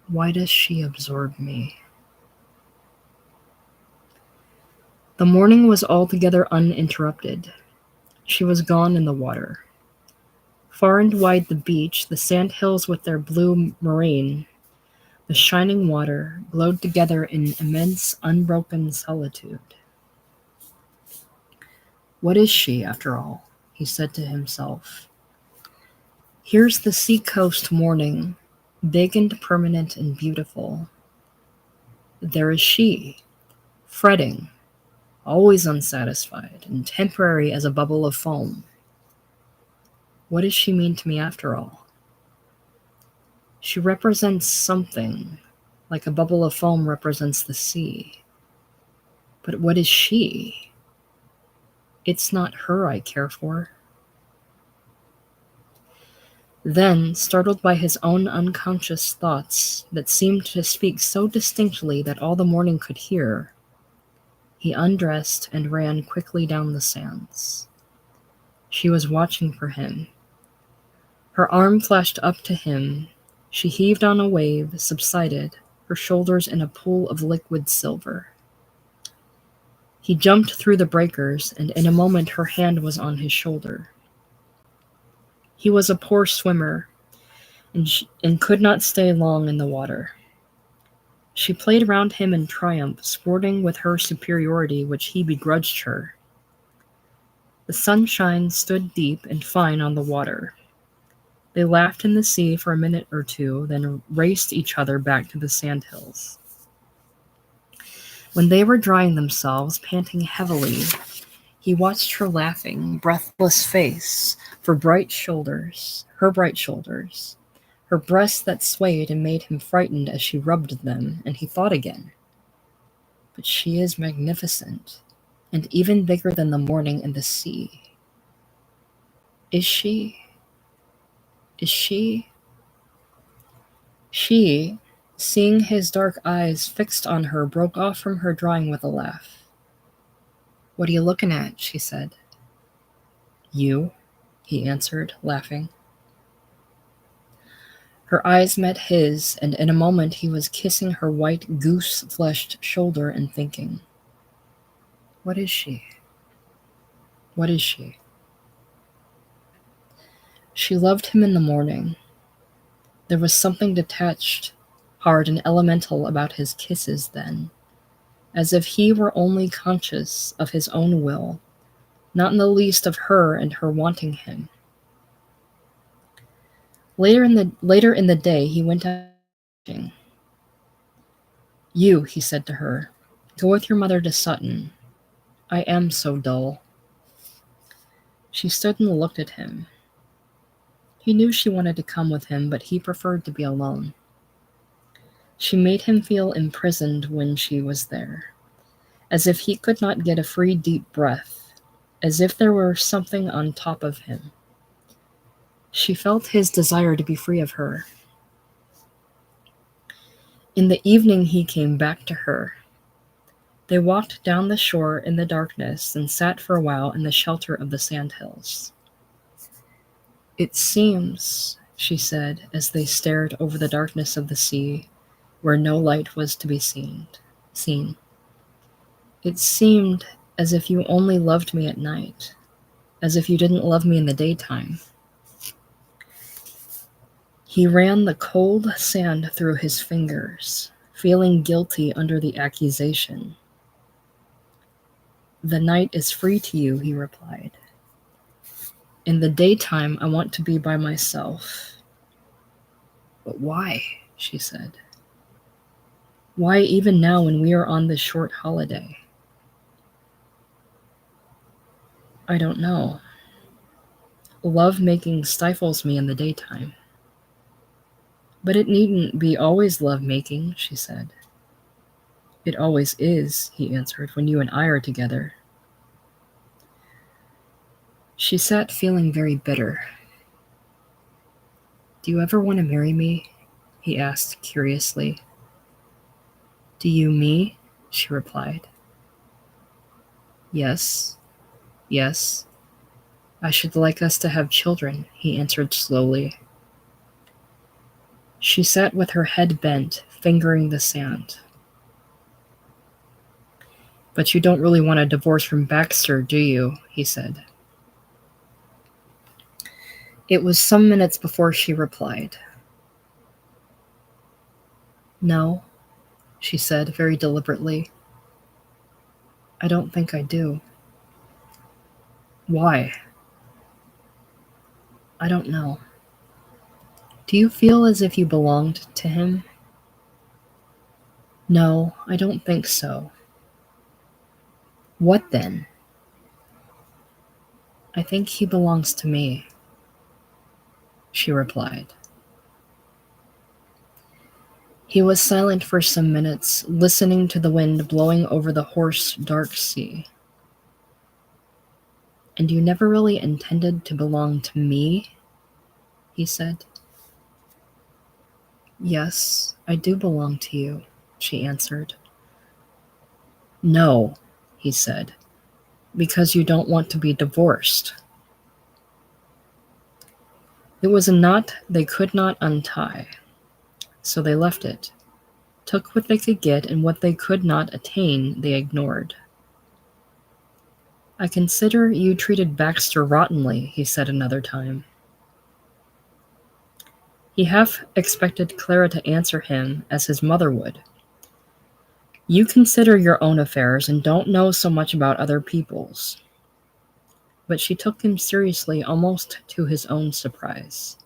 Why does she absorb me?" The morning was altogether uninterrupted. She was gone in the water. Far and wide the beach, the sandhills with their blue moraine, the shining water, glowed together in immense, unbroken solitude. "What is she, after all?" he said to himself. "Here's the sea-coast morning, big and permanent and beautiful. There is she, fretting, always unsatisfied, and temporary as a bubble of foam. What does she mean to me after all? She represents something, like a bubble of foam represents the sea. But what is she? It's not her I care for." Then, startled by his own unconscious thoughts that seemed to speak so distinctly that all the morning could hear, he undressed and ran quickly down the sands. She was watching for him. Her arm flashed up to him. She heaved on a wave, subsided, her shoulders in a pool of liquid silver. He jumped through the breakers, and in a moment her hand was on his shoulder. He was a poor swimmer, and could not stay long in the water. She played round him in triumph, sporting with her superiority which he begrudged her. The sunshine stood deep and fine on the water. They laughed in the sea for a minute or two, then raced each other back to the sandhills. When they were drying themselves, panting heavily, he watched her laughing, breathless face, her bright shoulders, her breasts that swayed and made him frightened as she rubbed them, and he thought again, but she is magnificent, and even bigger than the morning and the sea. Is she? Is she? She, seeing his dark eyes fixed on her, broke off from her drawing with a laugh. "What are you looking at?" she said. "You," he answered, laughing. Her eyes met his, and in a moment he was kissing her white, goose-fleshed shoulder and thinking, "What is she? What is she?" She loved him in the morning. There was something detached, hard, and elemental about his kisses then, as if he were only conscious of his own will, not in the least of her and her wanting him. Later in the day, he went out fishing. "You," he said to her, "go with your mother to Sutton. I am so dull." She stood and looked at him. He knew she wanted to come with him, but he preferred to be alone. She made him feel imprisoned when she was there, as if he could not get a free, deep breath, as if there were something on top of him. She felt his desire to be free of her. In the evening he came back to her. They walked down the shore in the darkness and sat for a while in the shelter of the sandhills. "It seems," she said, as they stared over the darkness of the sea, where no light was to be seen. "It seemed as if you only loved me at night, as if you didn't love me in the daytime." He ran the cold sand through his fingers, feeling guilty under the accusation. "The night is free to you," he replied. "In the daytime, I want to be by myself." "But why?" she said. "Why even now when we are on this short holiday?" "I don't know. Love-making stifles me in the daytime." "But it needn't be always love-making," she said. "It always is," he answered, "when you and I are together." She sat feeling very bitter. "Do you ever want to marry me?" he asked curiously. "Do you me?" she replied. "Yes, yes. I should like us to have children," he answered slowly. She sat with her head bent, fingering the sand. "But you don't really want a divorce from Baxter, do you?" he said. It was some minutes before she replied. "No," she said very deliberately. "I don't think I do." "Why?" "I don't know." "Do you feel as if you belonged to him?" "No, I don't think so." "What then?" "I think he belongs to me," she replied. He was silent for some minutes, listening to the wind blowing over the hoarse, dark sea. "And you never really intended to belong to me?" he said. "Yes, I do belong to you," she answered. "No," he said, "because you don't want to be divorced." It was a knot they could not untie, so they left it, took what they could get, and what they could not attain they ignored. "I consider you treated Baxter rottenly," he said another time. He half expected Clara to answer him as his mother would. "You consider your own affairs and don't know so much about other people's." But she took him seriously, almost to his own surprise.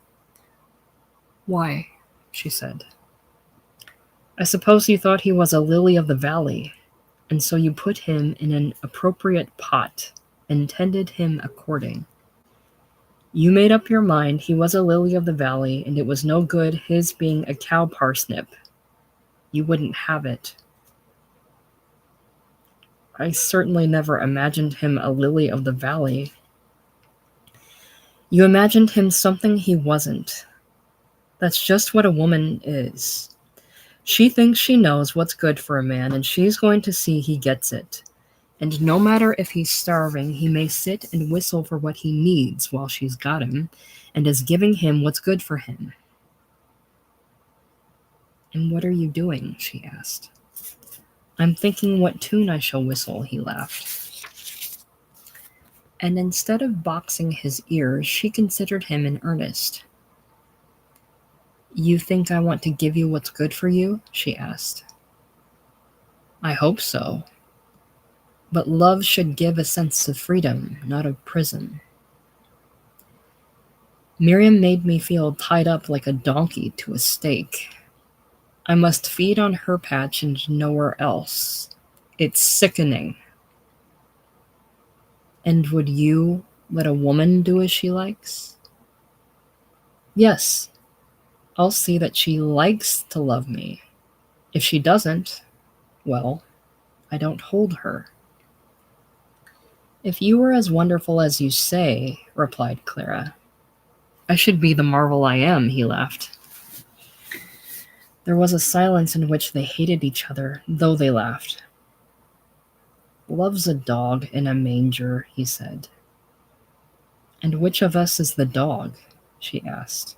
"Why?" she said. "I suppose you thought he was a lily of the valley, and so you put him in an appropriate pot and tended him according. You made up your mind he was a lily of the valley, and it was no good his being a cow parsnip. You wouldn't have it. I certainly never imagined him a lily of the valley. You imagined him something he wasn't. That's just what a woman is. She thinks she knows what's good for a man, and she's going to see he gets it. And no matter if he's starving, he may sit and whistle for what he needs while she's got him, and is giving him what's good for him. And what are you doing? She asked. I'm thinking what tune I shall whistle, he laughed. And instead of boxing his ears, she considered him in earnest. You think I want to give you what's good for you? She asked. I hope so. But love should give a sense of freedom, not of prison. Miriam made me feel tied up like a donkey to a stake. I must feed on her patch and nowhere else. It's sickening. And would you let a woman do as she likes? Yes. I'll see that she likes to love me. If she doesn't, well, I don't hold her. If you were as wonderful as you say, replied Clara, I should be the marvel I am, he laughed. There was a silence in which they hated each other, though they laughed. Love's a dog in a manger, he said. And which of us is the dog? She asked.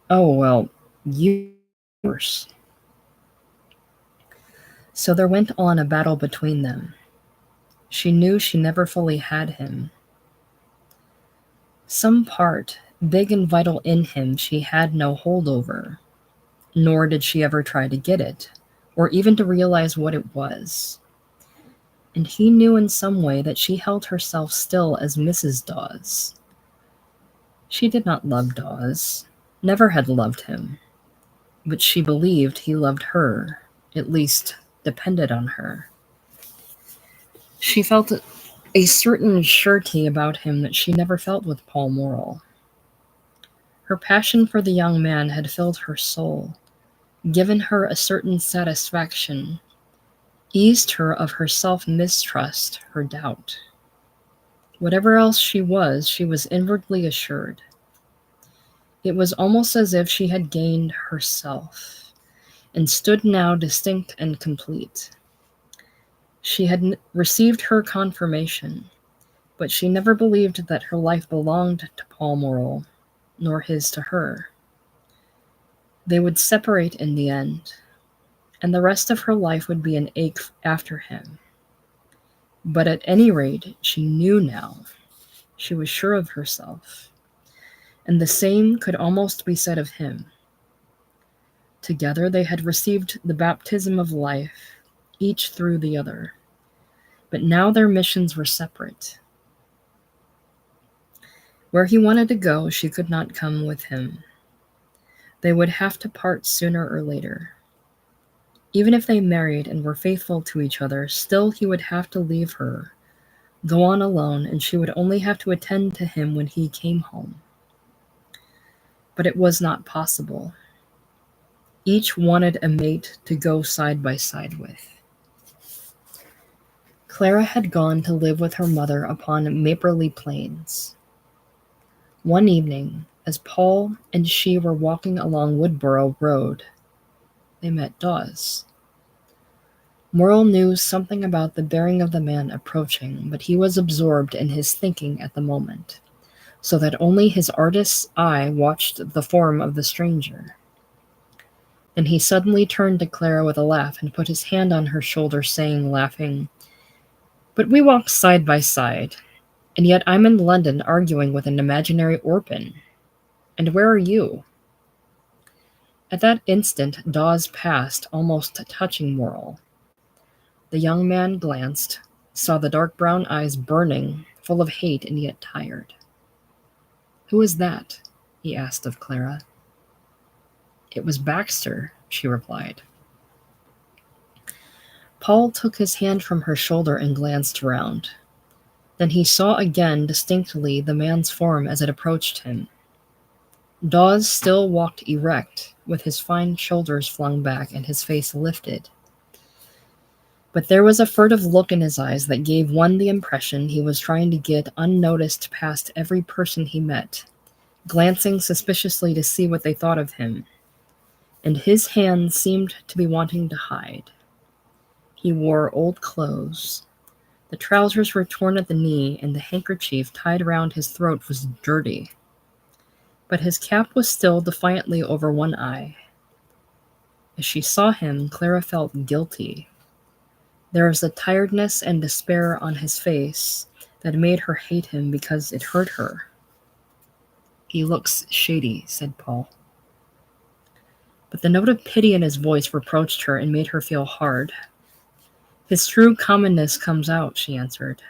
Oh, well, you worse. So there went on a battle between them. She knew she never fully had him. Some part, big and vital in him, she had no hold over, nor did she ever try to get it, or even to realize what it was. And he knew in some way that she held herself still as Mrs. Dawes. She did not love Dawes, never had loved him, but she believed he loved her, at least depended on her. She felt a certain surety about him that she never felt with Paul Morrell. Her passion for the young man had filled her soul, given her a certain satisfaction, eased her of her self-mistrust, her doubt. Whatever else she was inwardly assured. It was almost as if she had gained herself, and stood now distinct and complete. She had received her confirmation, but she never believed that her life belonged to Paul Morrell, nor his to her. They would separate in the end, and the rest of her life would be an ache after him. But at any rate, she knew now. She was sure of herself. And the same could almost be said of him. Together they had received the baptism of life, each through the other. But now their missions were separate. Where he wanted to go, she could not come with him. They would have to part sooner or later. Even if they married and were faithful to each other, still he would have to leave her, go on alone, and she would only have to attend to him when he came home. But it was not possible. Each wanted a mate to go side by side with. Clara had gone to live with her mother upon Maperley Plains. One evening, as Paul and she were walking along Woodborough Road, they met Dawes. Morrell knew something about the bearing of the man approaching, but he was absorbed in his thinking at the moment, so that only his artist's eye watched the form of the stranger. Then he suddenly turned to Clara with a laugh and put his hand on her shoulder, saying, laughing, "But we walk side by side, and yet I'm in London arguing with an imaginary Orpin. And where are you?" At that instant Dawes passed, almost touching Morrell. The young man glanced, saw the dark brown eyes burning, full of hate and yet tired. "Who is that?" he asked of Clara. "It was Baxter," she replied. Paul took his hand from her shoulder and glanced around. Then he saw again distinctly the man's form as it approached him. Dawes still walked erect, with his fine shoulders flung back and his face lifted. But there was a furtive look in his eyes that gave one the impression he was trying to get unnoticed past every person he met, glancing suspiciously to see what they thought of him. And his hands seemed to be wanting to hide. He wore old clothes. The trousers were torn at the knee, and the handkerchief tied around his throat was dirty. But his cap was still defiantly over one eye. As she saw him, Clara felt guilty. There was a tiredness and despair on his face that made her hate him because it hurt her. "He looks shady," said Paul. But the note of pity in his voice reproached her and made her feel hard. "His true commonness comes out," she answered.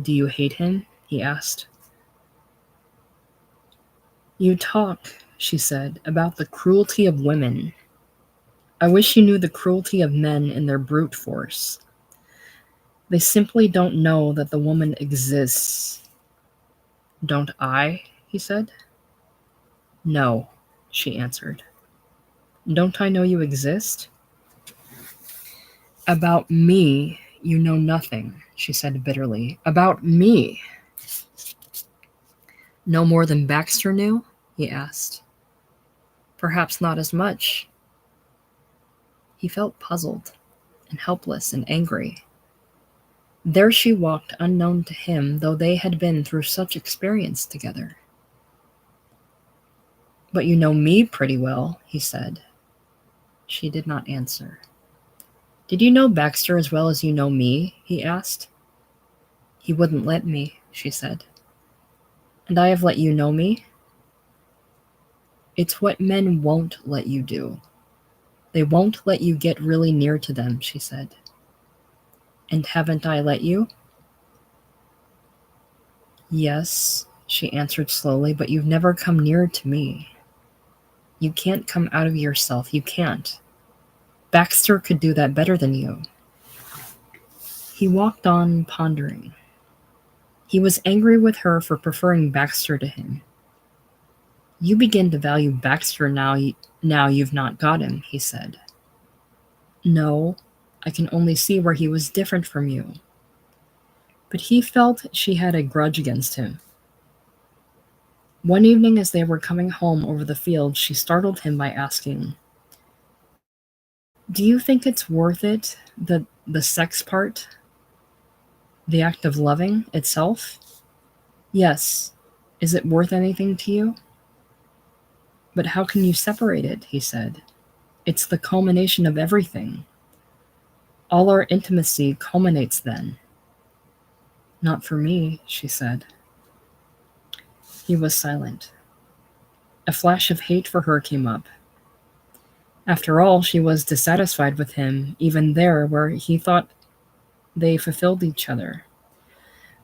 "Do you hate him?" he asked. "You talk," she said, "about the cruelty of women. I wish you knew the cruelty of men in their brute force. They simply don't know that the woman exists." "Don't I?" he said. "No," she answered. "Don't I know you exist?" "About me, you know nothing," she said bitterly. "About me." "No more than Baxter knew?" he asked. "Perhaps not as much." He felt puzzled and helpless and angry. There she walked unknown to him, though they had been through such experience together. "But you know me pretty well," he said. She did not answer. "Did you know Baxter as well as you know me?" he asked. "He wouldn't let me," she said. "And I have let you know me?" "It's what men won't let you do. They won't let you get really near to them," she said. "And haven't I let you?" "Yes," she answered slowly, "but you've never come near to me. You can't come out of yourself. You can't. Baxter could do that better than you." He walked on, pondering. He was angry with her for preferring Baxter to him. "You begin to value Baxter now you've not got him," he said. "No, I can only see where he was different from you." But he felt she had a grudge against him. One evening as they were coming home over the field, she startled him by asking, "Do you think it's worth it, the sex part? The act of loving itself?" "Yes. Is it worth anything to you?" "But how can you separate it?" he said. "It's the culmination of everything. All our intimacy culminates then." "Not for me," she said. He was silent. A flash of hate for her came up. After all, she was dissatisfied with him, even there where he thought they fulfilled each other.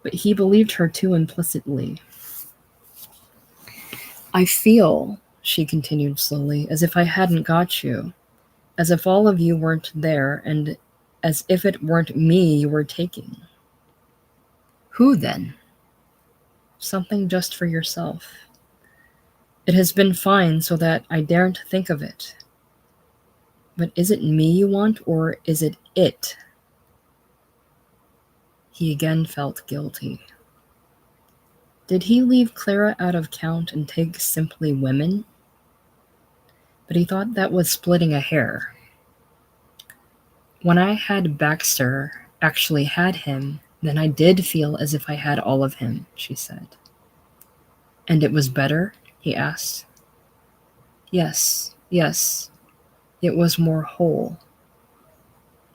But he believed her too implicitly. "I feel," she continued slowly, "as if I hadn't got you, as if all of you weren't there, and as if it weren't me you were taking." "Who, then?" "Something just for yourself. It has been fine so that I daren't think of it. But is it me you want, or is it it?" He again felt guilty. Did he leave Clara out of count and take simply women? But he thought that was splitting a hair. "When I had Baxter, actually had him, then I did feel as if I had all of him," she said. "And it was better?" he asked. Yes. It was more whole.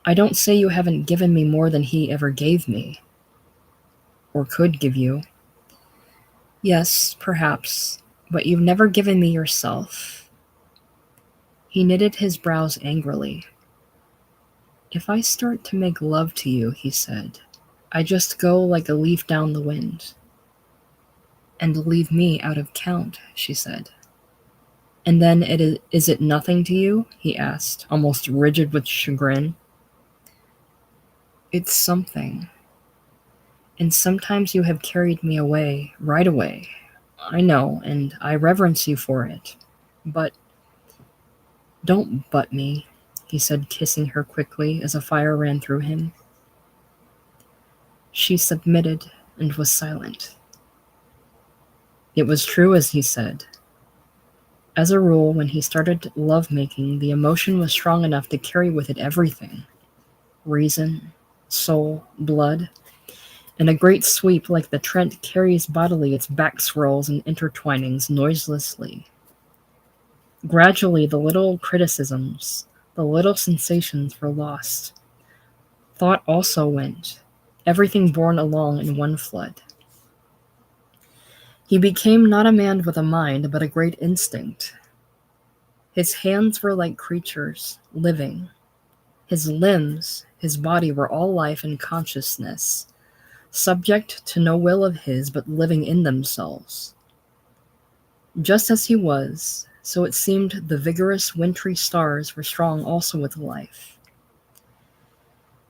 I don't say you haven't given me more than he ever gave me. Or could give you. Yes, perhaps, but you've never given me yourself." He knitted his brows angrily. "If I start to make love to you," he said, "I just go like a leaf down the wind." "And leave me out of count," she said. "And then is it nothing to you?" he asked, almost rigid with chagrin. It's something. And sometimes you have carried me away, right away. I know, and I reverence you for it. But don't butt me, he said, kissing her quickly as a fire ran through him. She submitted and was silent. It was true as he said. As a rule, when he started love-making, the emotion was strong enough to carry with it everything: reason, soul, blood. In a great sweep like the Trent carries bodily its back swirls and intertwinings noiselessly. Gradually, the little criticisms, the little sensations were lost. Thought also went, everything borne along in one flood. He became not a man with a mind, but a great instinct. His hands were like creatures, living. His limbs, his body were all life and consciousness, subject to no will of his, but living in themselves. Just as he was, so it seemed the vigorous wintry stars were strong also with life.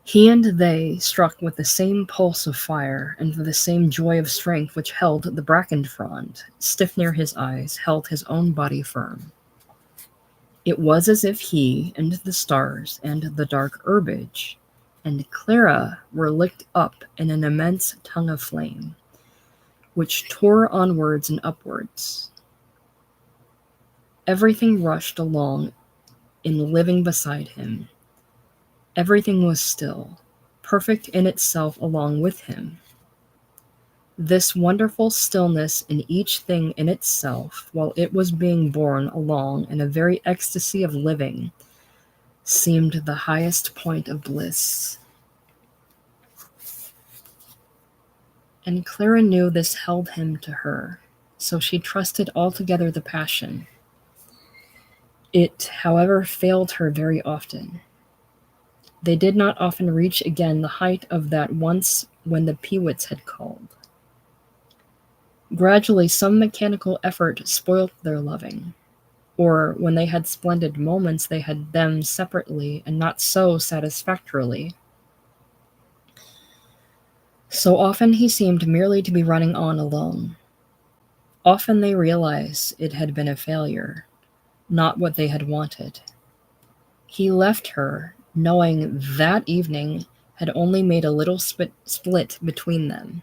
He and they struck with the same pulse of fire, and with the same joy of strength which held the bracken frond, stiff near his eyes, held his own body firm. It was as if he, and the stars, and the dark herbage, and Clara were licked up in an immense tongue of flame, which tore onwards and upwards. Everything rushed along in living beside him. Everything was still, perfect in itself along with him. This wonderful stillness in each thing in itself, while it was being borne along in a very ecstasy of living, seemed the highest point of bliss. And Clara knew this held him to her, so she trusted altogether the passion. It, however, failed her very often. They did not often reach again the height of that once when the Peewits had called. Gradually some mechanical effort spoilt their loving, or when they had splendid moments they had them separately and not so satisfactorily. So often he seemed merely to be running on alone. Often they realized it had been a failure, not what they had wanted. He left her, knowing that evening had only made a little split between them.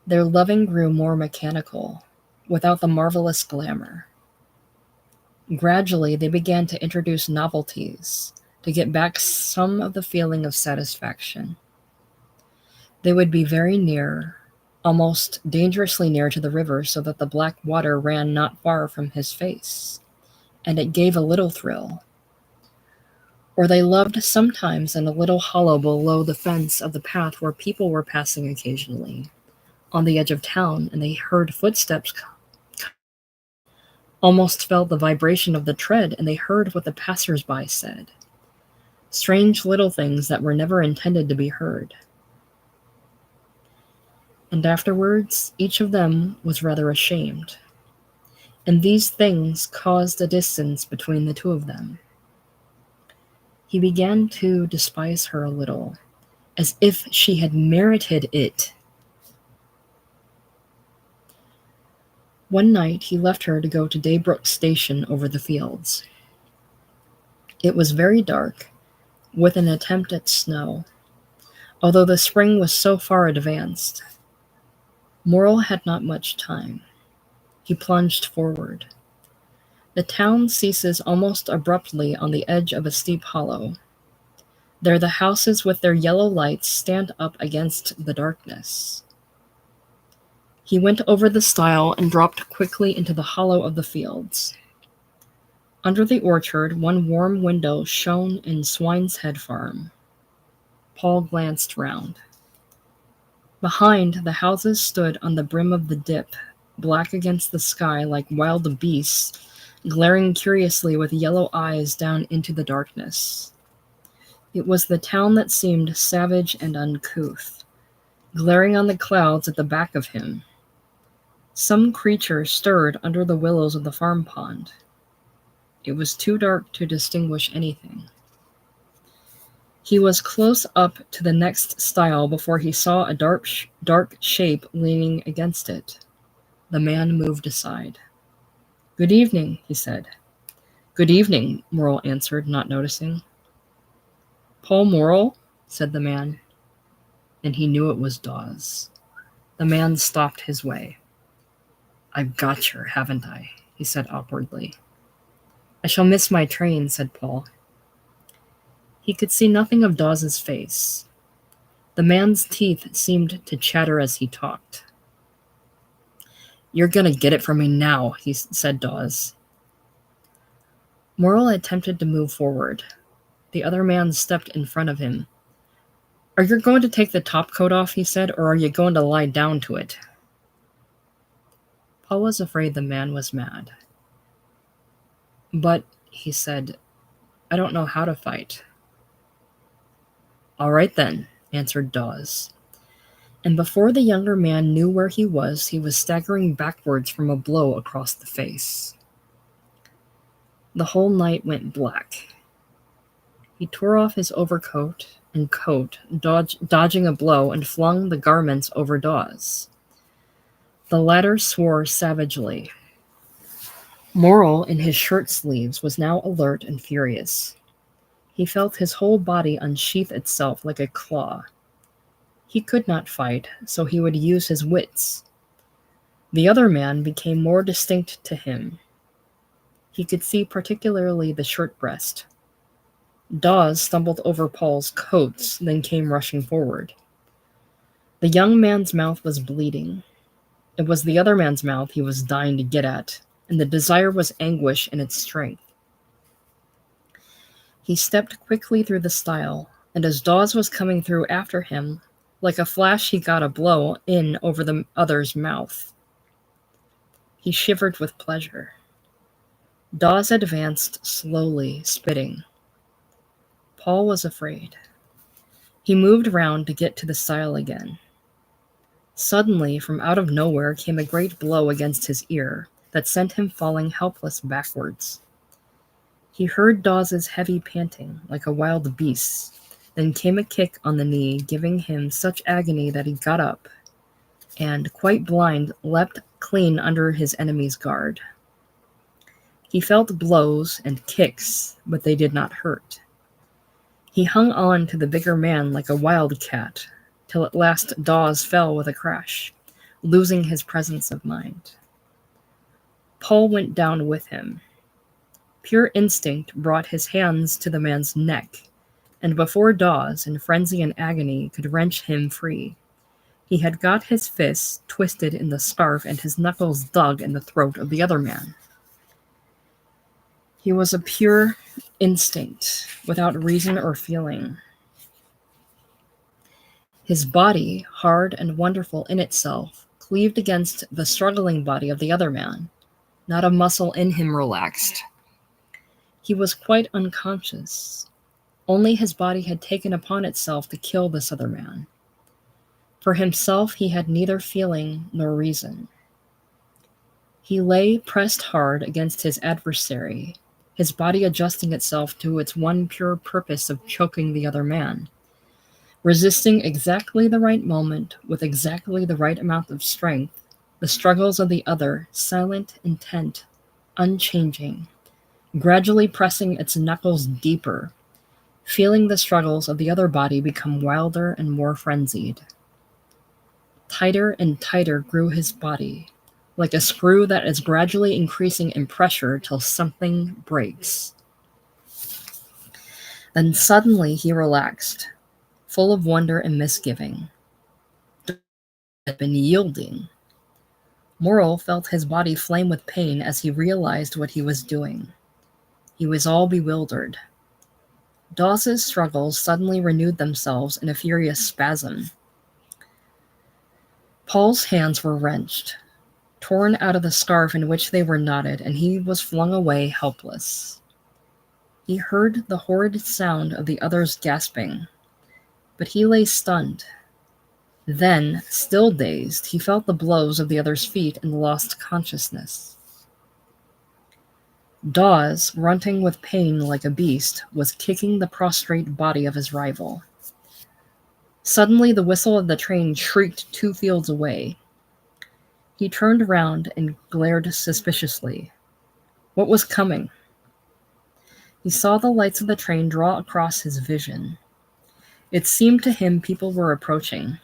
Their loving grew more mechanical, without the marvelous glamour. Gradually they began to introduce novelties, to get back some of the feeling of satisfaction. They would be very near, almost dangerously near to the river, so that the black water ran not far from his face, and it gave a little thrill. Or they loved sometimes in a little hollow below the fence of the path where people were passing occasionally, on the edge of town, and they heard footsteps, almost felt the vibration of the tread, and they heard what the passers-by said. Strange little things that were never intended to be heard. And afterwards, each of them was rather ashamed. And these things caused a distance between the two of them. He began to despise her a little, as if she had merited it. One night he left her to go to Daybrook Station over the fields. It was very dark, with an attempt at snow, although the spring was so far advanced. Morrel had not much time. He plunged forward. The town ceases almost abruptly on the edge of a steep hollow. There the houses with their yellow lights stand up against the darkness. He went over the stile and dropped quickly into the hollow of the fields. Under the orchard, one warm window shone in Swineshead Farm. Paul glanced round. Behind, the houses stood on the brim of the dip, black against the sky like wild beasts, glaring curiously with yellow eyes down into the darkness. It was the town that seemed savage and uncouth, glaring on the clouds at the back of him. Some creature stirred under the willows of the farm pond. It was too dark to distinguish anything. He was close up to the next stile before he saw a dark shape leaning against it. The man moved aside. "Good evening," he said. "Good evening," Morrel answered, not noticing. "Paul Morrel?" said the man, and he knew it was Dawes. The man stopped his way. "I've got her, haven't I?" he said awkwardly. "I shall miss my train," said Paul. He could see nothing of Dawes's face. The man's teeth seemed to chatter as he talked. "You're going to get it from me now," he said Dawes. Morrel attempted to move forward. The other man stepped in front of him. "Are you going to take the top coat off," he said, "or are you going to lie down to it?" Paul was afraid the man was mad. "But," he said, "I don't know how to fight." "All right then," answered Dawes. And before the younger man knew where he was staggering backwards from a blow across the face. The whole night went black. He tore off his overcoat and coat, dodging a blow, and flung the garments over Dawes. The latter swore savagely. Morrel, in his shirt sleeves, was now alert and furious. He felt his whole body unsheath itself like a claw. He could not fight, so he would use his wits. The other man became more distinct to him. He could see particularly the shirt breast. Dawes stumbled over Paul's coats, then came rushing forward. The young man's mouth was bleeding. It was the other man's mouth he was dying to get at, and the desire was anguish in its strength. He stepped quickly through the stile, and as Dawes was coming through after him, like a flash he got a blow in over the other's mouth. He shivered with pleasure. Dawes advanced slowly, spitting. Paul was afraid. He moved round to get to the stile again. Suddenly, from out of nowhere, came a great blow against his ear that sent him falling helpless backwards. He heard Dawes's heavy panting, like a wild beast's. Then came a kick on the knee, giving him such agony that he got up and, quite blind, leapt clean under his enemy's guard. He felt blows and kicks, but they did not hurt. He hung on to the bigger man like a wildcat, till at last Dawes fell with a crash, losing his presence of mind. Paul went down with him. Pure instinct brought his hands to the man's neck, and before Dawes, in frenzy and agony, could wrench him free, he had got his fists twisted in the scarf and his knuckles dug in the throat of the other man. He was a pure instinct, without reason or feeling. His body, hard and wonderful in itself, cleaved against the struggling body of the other man. Not a muscle in him relaxed. He was quite unconscious. Only his body had taken upon itself to kill this other man. For himself he had neither feeling nor reason. He lay pressed hard against his adversary, his body adjusting itself to its one pure purpose of choking the other man, resisting exactly the right moment with exactly the right amount of strength, the struggles of the other, silent, intent, unchanging, gradually pressing its knuckles deeper, feeling the struggles of the other body become wilder and more frenzied. Tighter and tighter grew his body, like a screw that is gradually increasing in pressure till something breaks. Then suddenly he relaxed, full of wonder and misgiving. He had been yielding. Morrel felt his body flame with pain as he realized what he was doing. He was all bewildered. Dawes's struggles suddenly renewed themselves in a furious spasm. Paul's hands were wrenched, torn out of the scarf in which they were knotted, and he was flung away helpless. He heard the horrid sound of the other's gasping, but he lay stunned. Then, still dazed, he felt the blows of the other's feet and lost consciousness. Dawes, grunting with pain like a beast, was kicking the prostrate body of his rival. Suddenly the whistle of the train shrieked 2 fields away. He turned around and glared suspiciously. What was coming? He saw the lights of the train draw across his vision. It seemed to him people were approaching.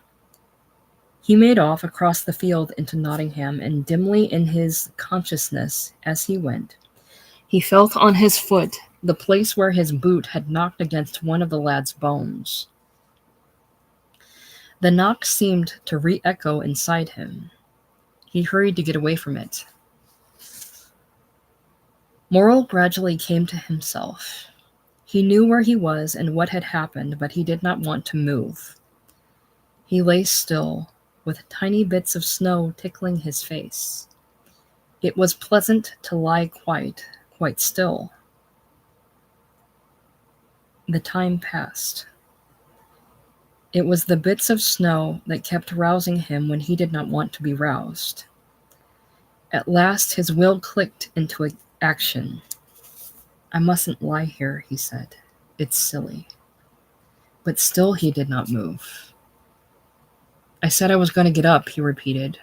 He made off across the field into Nottingham, and dimly in his consciousness as he went, he felt on his foot the place where his boot had knocked against one of the lad's bones. The knock seemed to re-echo inside him. He hurried to get away from it. Morrel gradually came to himself. He knew where he was and what had happened, but he did not want to move. He lay still, with tiny bits of snow tickling his face. It was pleasant to lie quite still. The time passed. It was the bits of snow that kept rousing him when he did not want to be roused. At last his will clicked into action. I mustn't lie here, he said. It's silly. But still he did not move. I said I was going to get up, he repeated.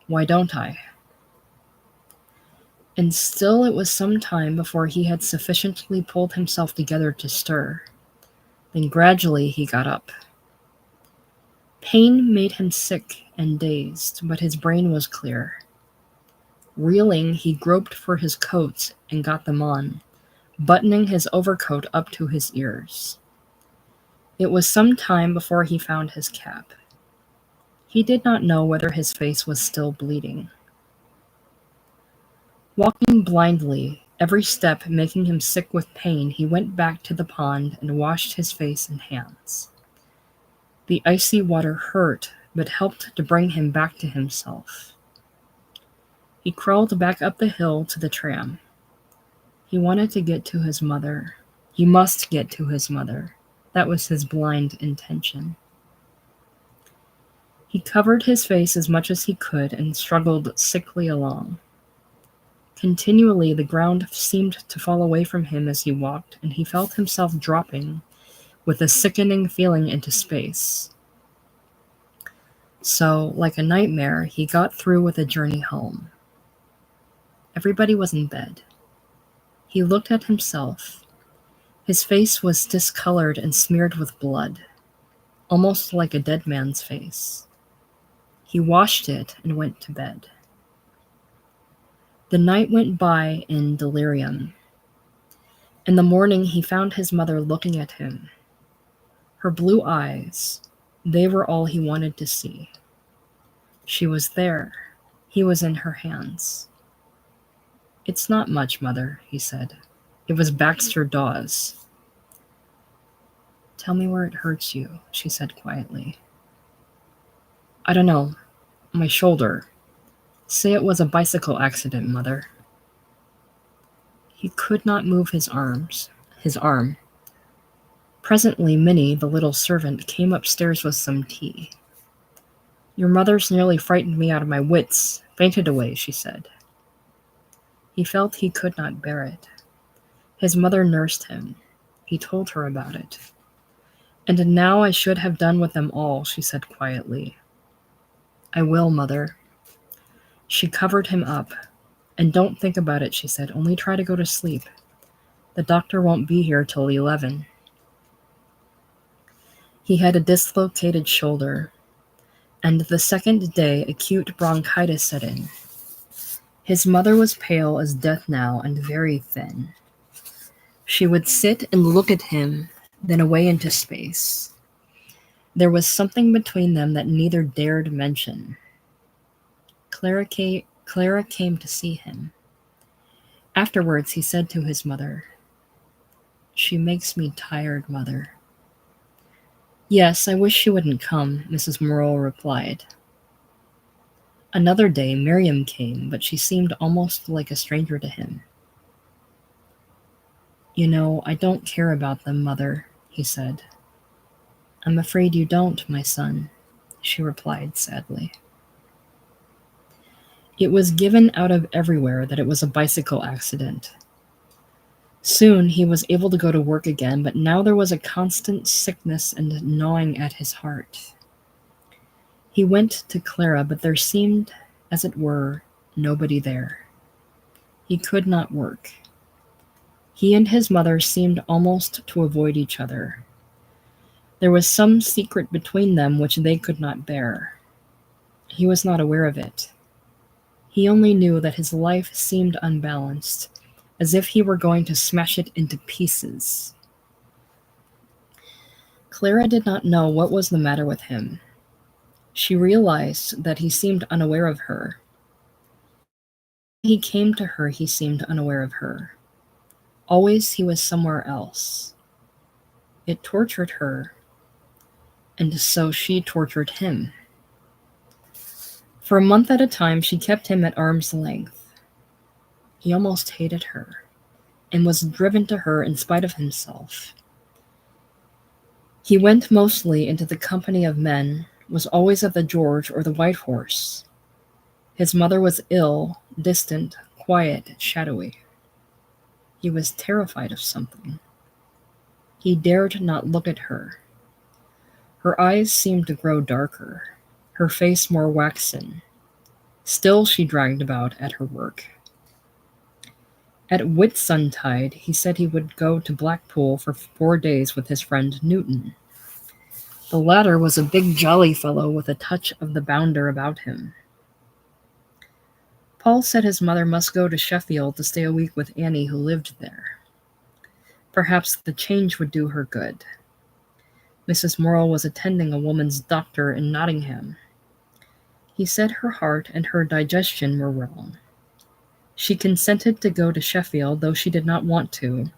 Why don't I? And still it was some time before he had sufficiently pulled himself together to stir. Then gradually he got up. Pain made him sick and dazed, but his brain was clear. Reeling, he groped for his coats and got them on, buttoning his overcoat up to his ears. It was some time before he found his cap. He did not know whether his face was still bleeding. Walking blindly, every step making him sick with pain, he went back to the pond and washed his face and hands. The icy water hurt, but helped to bring him back to himself. He crawled back up the hill to the tram. He wanted to get to his mother. He must get to his mother. That was his blind intention. He covered his face as much as he could and struggled sickly along. Continually the ground seemed to fall away from him as he walked, and he felt himself dropping with a sickening feeling into space. So, like a nightmare, he got through with a journey home. Everybody was in bed. He looked at himself. His face was discolored and smeared with blood, almost like a dead man's face. He washed it and went to bed. The night went by in delirium. In the morning, he found his mother looking at him. Her blue eyes, they were all he wanted to see. She was there. He was in her hands. It's not much, Mother, he said. It was Baxter Dawes. Tell me where it hurts you, she said quietly. I don't know. My shoulder. Say it was a bicycle accident, Mother. He could not move his arm. Presently, Minnie, the little servant, came upstairs with some tea. Your mother's nearly frightened me out of my wits. Fainted away, she said. He felt he could not bear it. His mother nursed him. He told her about it. And now I should have done with them all, she said quietly. I will, Mother. She covered him up. And don't think about it, she said. Only try to go to sleep. The doctor won't be here till 11. He had a dislocated shoulder, and the second day acute bronchitis set in. His mother was pale as death now and very thin. She would sit and look at him, then away into space. There was something between them that neither dared mention. Clara came to see him. Afterwards, he said to his mother, She makes me tired, Mother. Yes, I wish she wouldn't come, Mrs. Morrel replied. Another day, Miriam came, but she seemed almost like a stranger to him. You know, I don't care about them, Mother, he said. I'm afraid you don't, my son, she replied sadly. It was given out of everywhere that it was a bicycle accident. Soon he was able to go to work again, but now there was a constant sickness and gnawing at his heart. He went to Clara, but there seemed, as it were, nobody there. He could not work. He and his mother seemed almost to avoid each other. There was some secret between them which they could not bear. He was not aware of it. He only knew that his life seemed unbalanced, as if he were going to smash it into pieces. Clara did not know what was the matter with him. She realized that he seemed unaware of her. He came to her, he seemed unaware of her. Always he was somewhere else. It tortured her, and so she tortured him. For a month at a time, she kept him at arm's length. He almost hated her, and was driven to her in spite of himself. He went mostly into the company of men, was always at the George or the White Horse. His mother was ill, distant, quiet, shadowy. He was terrified of something. He dared not look at her. Her eyes seemed to grow darker, her face more waxen. Still she dragged about at her work. At Whitsuntide, he said he would go to Blackpool for 4 days with his friend Newton. The latter was a big jolly fellow with a touch of the bounder about him. Paul said his mother must go to Sheffield to stay a week with Annie, who lived there. Perhaps the change would do her good. Mrs. Morrell was attending a woman's doctor in Nottingham. He said her heart and her digestion were wrong. She consented to go to Sheffield, though she did not want to,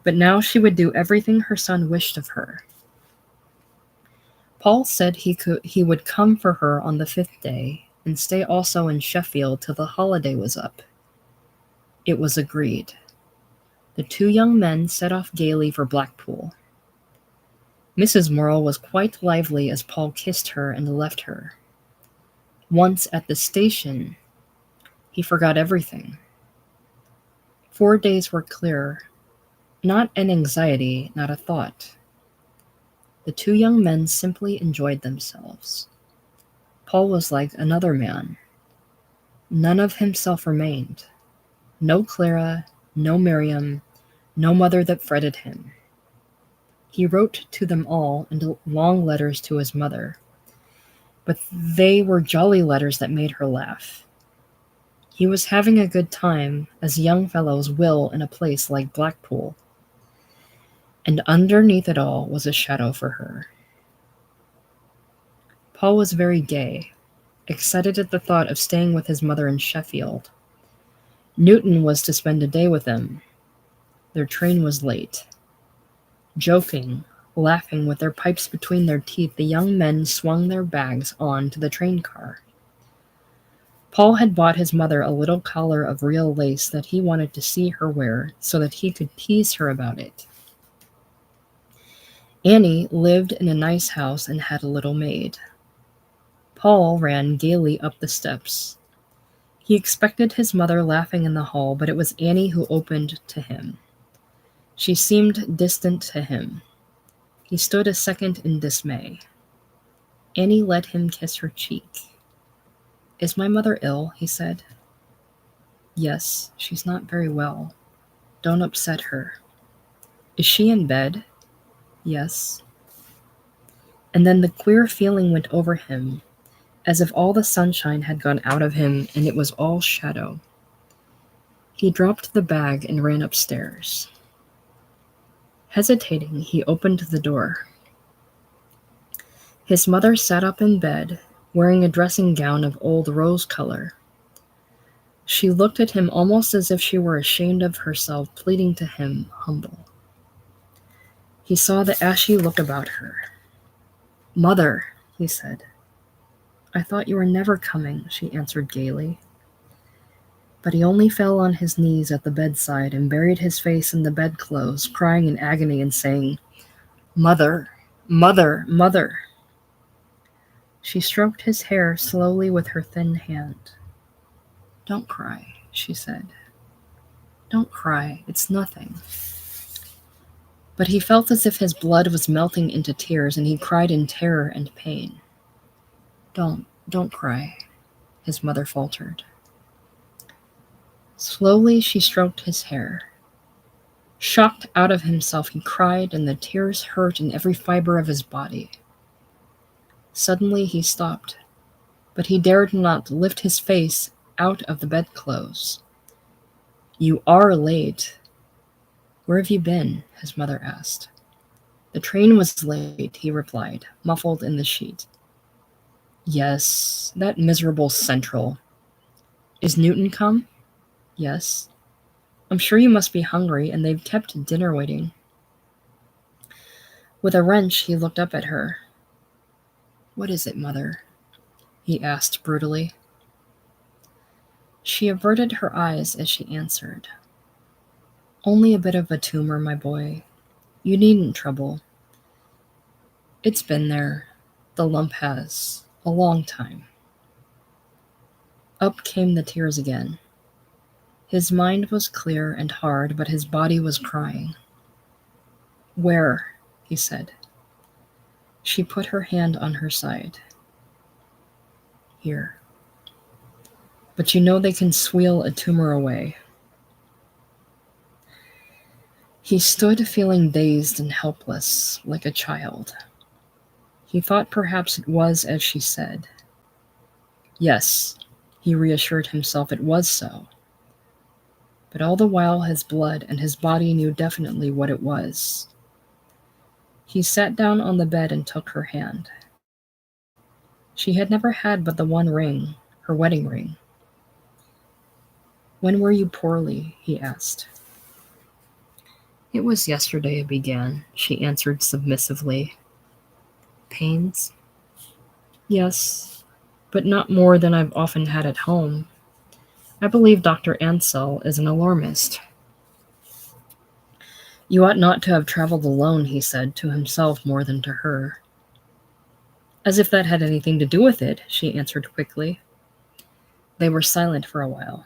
but now she would do everything her son wished of her. Paul said he would come for her on the 5th day, and stay also in Sheffield till the holiday was up. It was agreed. The 2 young men set off gaily for Blackpool. Mrs. Morrell was quite lively as Paul kissed her and left her. Once at the station, he forgot everything. 4 days were clear, not an anxiety, not a thought. The 2 young men simply enjoyed themselves. Paul was like another man. None of himself remained. No Clara, no Miriam, no mother that fretted him. He wrote to them all, and long letters to his mother. But they were jolly letters that made her laugh. He was having a good time, as young fellows will in a place like Blackpool. And underneath it all was a shadow for her. Paul was very gay, excited at the thought of staying with his mother in Sheffield. Newton was to spend a day with them. Their train was late. Joking, laughing with their pipes between their teeth, the young men swung their bags on to the train car. Paul had bought his mother a little collar of real lace that he wanted to see her wear so that he could tease her about it. Annie lived in a nice house and had a little maid. Paul ran gaily up the steps. He expected his mother laughing in the hall, but it was Annie who opened to him. She seemed distant to him. He stood a second in dismay. Annie let him kiss her cheek. "Is my mother ill?" he said. "Yes, she's not very well. Don't upset her." "Is she in bed?" "Yes." And then the queer feeling went over him, as if all the sunshine had gone out of him and it was all shadow. He dropped the bag and ran upstairs. Hesitating, he opened the door. His mother sat up in bed, wearing a dressing gown of old rose color. She looked at him almost as if she were ashamed of herself, pleading to him, humble. He saw the ashy look about her. "Mother," he said. "I thought you were never coming," she answered gaily. But he only fell on his knees at the bedside and buried his face in the bedclothes, crying in agony and saying, "Mother, mother, mother." She stroked his hair slowly with her thin hand. "Don't cry," she said. Don't cry. It's nothing. But he felt as if his blood was melting into tears, and he cried in terror and pain. Don't cry, his mother faltered. Slowly she stroked his hair. Shocked out of himself, he cried, and the tears hurt in every fiber of his body. Suddenly he stopped, but he dared not lift his face out of the bedclothes. You are late. Where have you been? His mother asked. The train was late, he replied, muffled in the sheet. Yes, that miserable Central. Is Newton come? Yes. I'm sure you must be hungry, and they've kept dinner waiting. With a wrench, he looked up at her. What is it, Mother? He asked brutally. She averted her eyes as she answered. Only a bit of a tumor, my boy. You needn't trouble. It's been there. The lump has. A long time. Up came the tears again. His mind was clear and hard, but his body was crying. Where? He said. She put her hand on her side. Here. But you know they can sweal a tumor away. He stood feeling dazed and helpless, like a child. He thought perhaps it was as she said. Yes, he reassured himself, it was so. But all the while his blood and his body knew definitely what it was. He sat down on the bed and took her hand. She had never had but the one ring, her wedding ring. When were you poorly? He asked. It was yesterday it began, she answered submissively. Pains? Yes, but not more than I've often had at home. I believe Dr. Ansell is an alarmist. You ought not to have traveled alone, he said, to himself more than to her. As if that had anything to do with it, she answered quickly. They were silent for a while.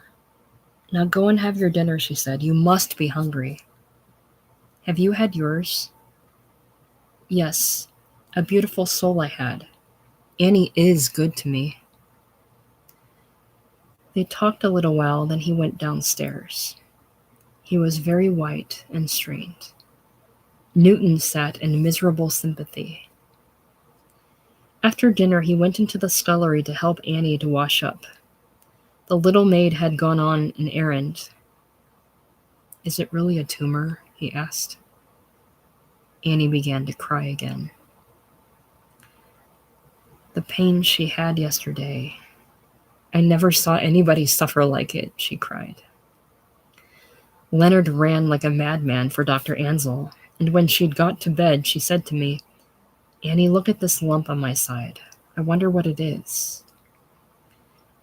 Now go and have your dinner, she said. You must be hungry. Have you had yours? Yes, a beautiful soul I had. Annie is good to me. They talked a little while, then he went downstairs. He was very white and strained. Newton sat in miserable sympathy. After dinner, he went into the scullery to help Annie to wash up. The little maid had gone on an errand. Is it really a tumor? He asked. Annie began to cry again. The pain she had yesterday. I never saw anybody suffer like it, she cried. Leonard ran like a madman for Dr. Ansell, and when she'd got to bed, she said to me, Annie, look at this lump on my side. I wonder what it is.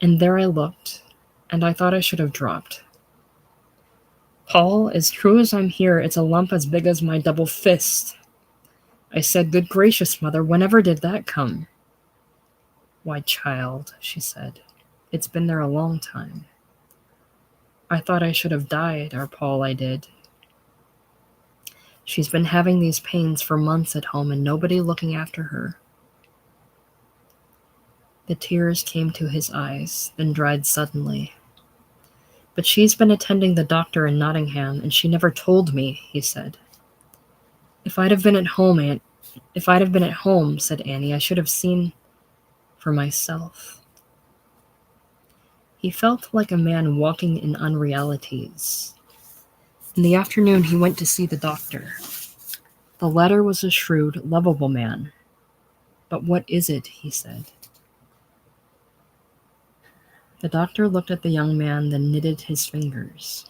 And there I looked, and I thought I should have dropped. Paul, as true as I'm here, it's a lump as big as my double fist. I said, good gracious, Mother, whenever did that come? Why, child, she said, it's been there a long time. I thought I should have died, our Paul, I did. She's been having these pains for months at home and nobody looking after her. The tears came to his eyes, then dried suddenly. But she's been attending the doctor in Nottingham, and she never told me, he said. If I'd have been at home, said Annie, I should have seen for myself. He felt like a man walking in unrealities. In the afternoon, he went to see the doctor. The latter was a shrewd, lovable man. But what is it? He said. The doctor looked at the young man, then knitted his fingers.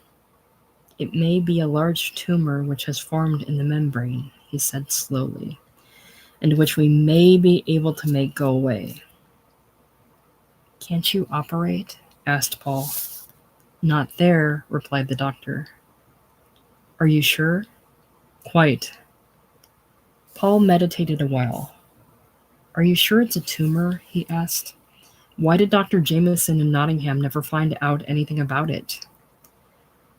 It may be a large tumor which has formed in the membrane, he said slowly, and which we may be able to make go away. Can't you operate? Asked Paul. Not there, replied the doctor. Are you sure? Quite. Paul meditated a while. Are you sure it's a tumor? He asked. Why did Dr. Jameson in Nottingham never find out anything about it?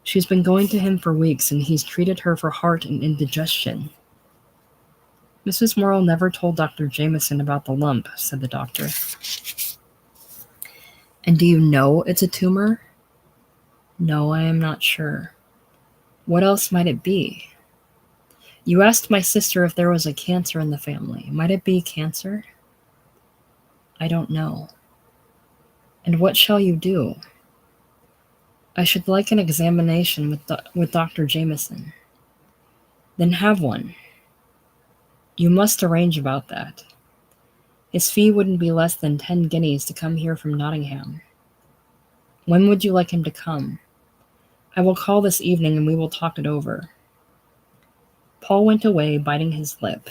She's been going to him for weeks, and he's treated her for heart and indigestion. Mrs. Morrow never told Dr. Jameson about the lump, said the doctor. And do you know it's a tumor? No, I am not sure. What else might it be? You asked my sister if there was a cancer in the family. Might it be cancer? I don't know. And what shall you do? I should like an examination with Dr. Jameson. Then have one. You must arrange about that. His fee wouldn't be less than 10 guineas to come here from Nottingham. When would you like him to come? I will call this evening and we will talk it over. Paul went away, biting his lip.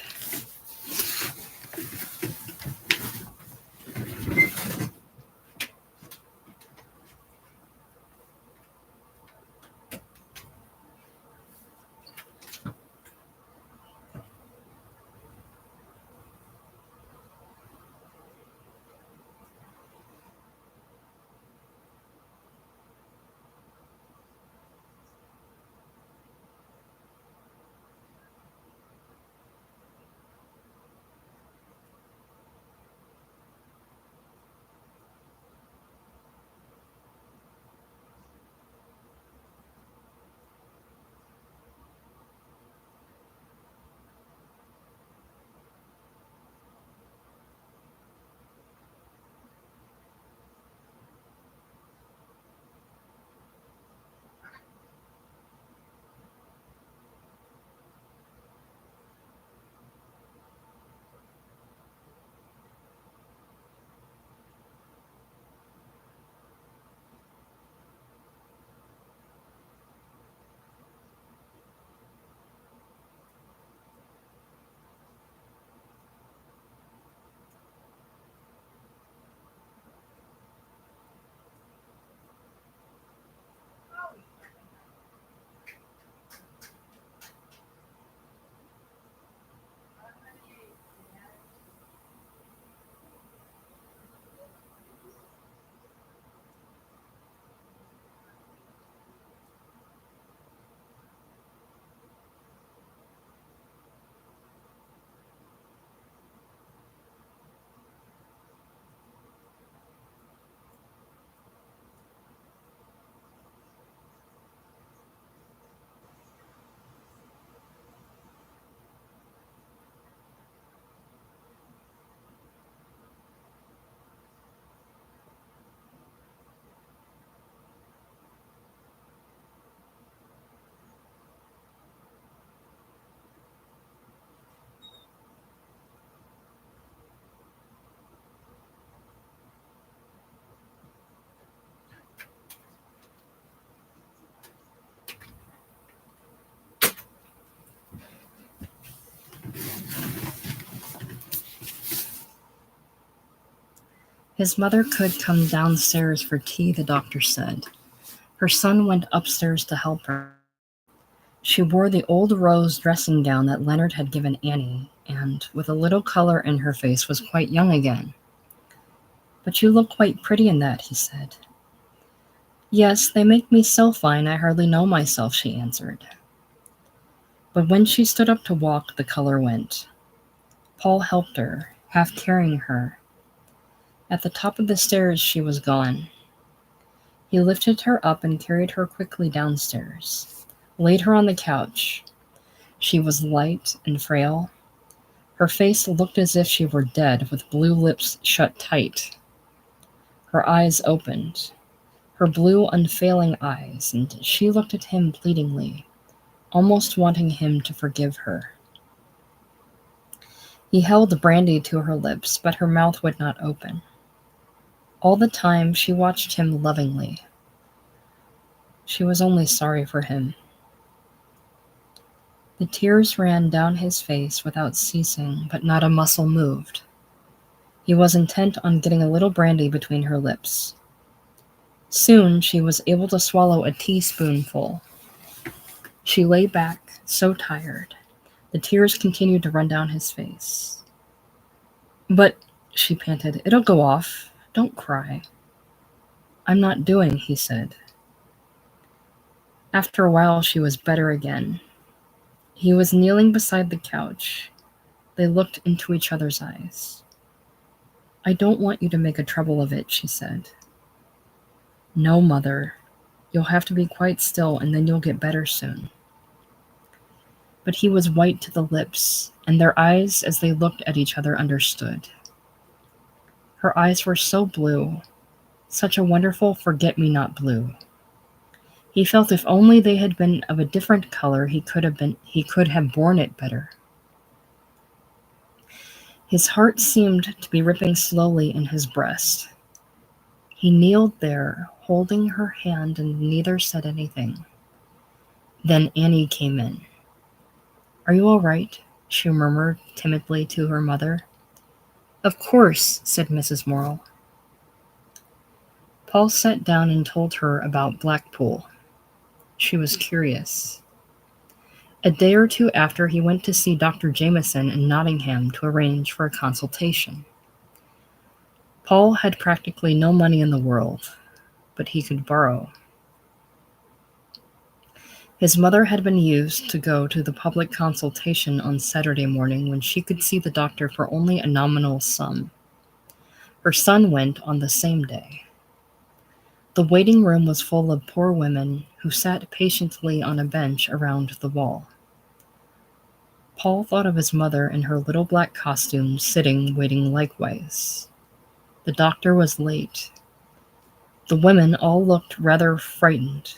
His mother could come downstairs for tea, the doctor said. Her son went upstairs to help her. She wore the old rose dressing gown that Leonard had given Annie, and, with a little color in her face, was quite young again. But you look quite pretty in that, he said. Yes, they make me so fine I hardly know myself, she answered. But when she stood up to walk, the color went. Paul helped her, half carrying her. At the top of the stairs she was gone. He lifted her up and carried her quickly downstairs, laid her on the couch. She was light and frail. Her face looked as if she were dead, with blue lips shut tight. Her eyes opened, her blue, unfailing eyes, and she looked at him pleadingly, almost wanting him to forgive her. He held brandy to her lips, but her mouth would not open. All the time she watched him lovingly. She was only sorry for him. The tears ran down his face without ceasing, but not a muscle moved. He was intent on getting a little brandy between her lips. Soon she was able to swallow a teaspoonful. She lay back, so tired. The tears continued to run down his face. But, she panted, it'll go off. Don't cry. I'm not doing, he said. After a while, she was better again. He was kneeling beside the couch. They looked into each other's eyes. "I don't want you to make a trouble of it," she said. "No, Mother. You'll have to be quite still, and then you'll get better soon." But he was white to the lips, and their eyes, as they looked at each other, understood. Her eyes were so blue, such a wonderful forget-me-not blue. He felt if only they had been of a different color, he could have borne it better. His heart seemed to be ripping slowly in his breast. He kneeled there, holding her hand, and neither said anything. Then Annie came in. "Are you all right?" she murmured timidly to her mother. "Of course," said Mrs. Morrill. Paul sat down and told her about Blackpool. She was curious. A day or two after, he went to see Dr. Jameson in Nottingham to arrange for a consultation. Paul had practically no money in the world, but he could borrow. His mother had been used to go to the public consultation on Saturday morning when she could see the doctor for only a nominal sum. Her son went on the same day. The waiting room was full of poor women who sat patiently on a bench around the wall. Paul thought of his mother in her little black costume, sitting, waiting likewise. The doctor was late. The women all looked rather frightened.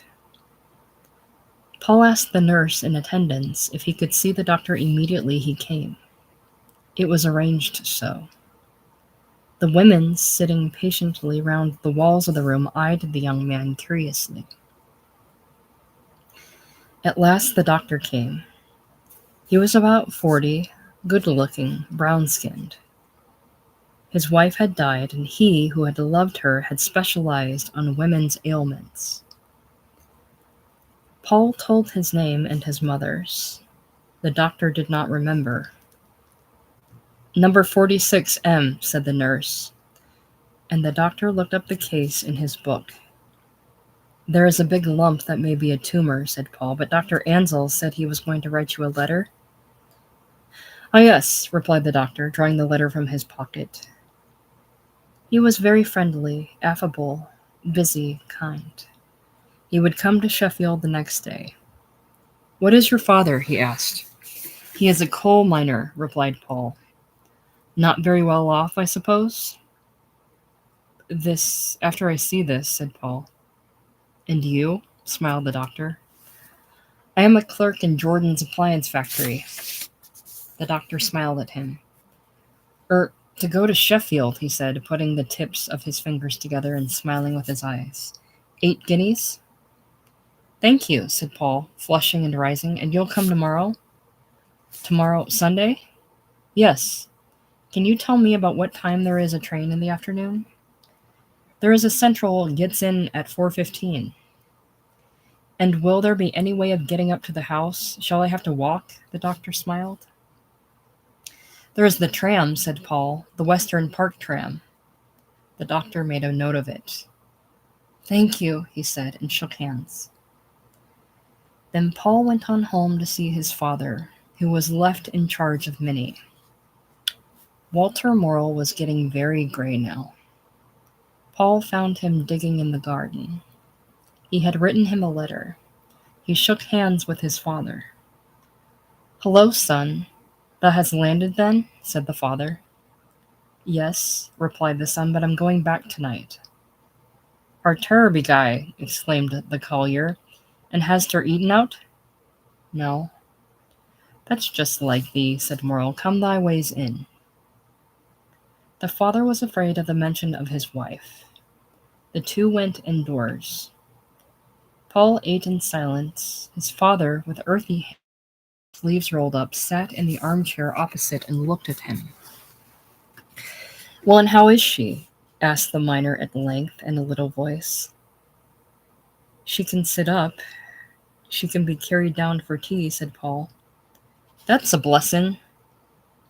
Paul asked the nurse in attendance if he could see the doctor immediately he came. It was arranged so. The women, sitting patiently round the walls of the room, eyed the young man curiously. At last the doctor came. He was about 40, good-looking, brown-skinned. His wife had died, and he, who had loved her, had specialized on women's ailments. Paul told his name and his mother's. The doctor did not remember. "Number 46M," said the nurse, and the doctor looked up the case in his book. "There is a big lump that may be a tumor," said Paul, "but Dr. Ansell said he was going to write you a letter." "Ah, yes," replied the doctor, drawing the letter from his pocket. He was very friendly, affable, busy, kind. He would come to Sheffield the next day. "What is your father?" he asked. "He is a coal miner," replied Paul. "Not very well off, I suppose?" After I see this," said Paul. "And you?" smiled the doctor. "I am a clerk in Jordan's appliance factory." The doctor smiled at him. To go to Sheffield," he said, putting the tips of his fingers together and smiling with his eyes. 8 guineas? "Thank you," said Paul, flushing and rising. "And you'll come tomorrow?" "Tomorrow, Sunday?" "Yes. Can you tell me about what time there is a train in the afternoon?" "There is a central gets in at 4:15. "And will there be any way of getting up to the house? Shall I have to walk?" The doctor smiled. "There is the tram," said Paul, "the Western Park tram." The doctor made a note of it. "Thank you," he said, and shook hands. Then Paul went on home to see his father, who was left in charge of Minnie. Walter Morrill was getting very gray now. Paul found him digging in the garden. He had written him a letter. He shook hands with his father. "Hello, son. Thou hast landed, then?" said the father. "Yes," replied the son, "but I'm going back tonight." "Arter beguy," exclaimed the collier. "And hast her eaten out?" "No." "That's just like thee," said Morrill. "Come thy ways in." The father was afraid of the mention of his wife. The two went indoors. Paul ate in silence. His father, with earthy hands, sleeves rolled up, sat in the armchair opposite and looked at him. "Well, and how is she?" asked the miner at length in a little voice. "She can sit up. She can be carried down for tea," said Paul. "That's a blessin',"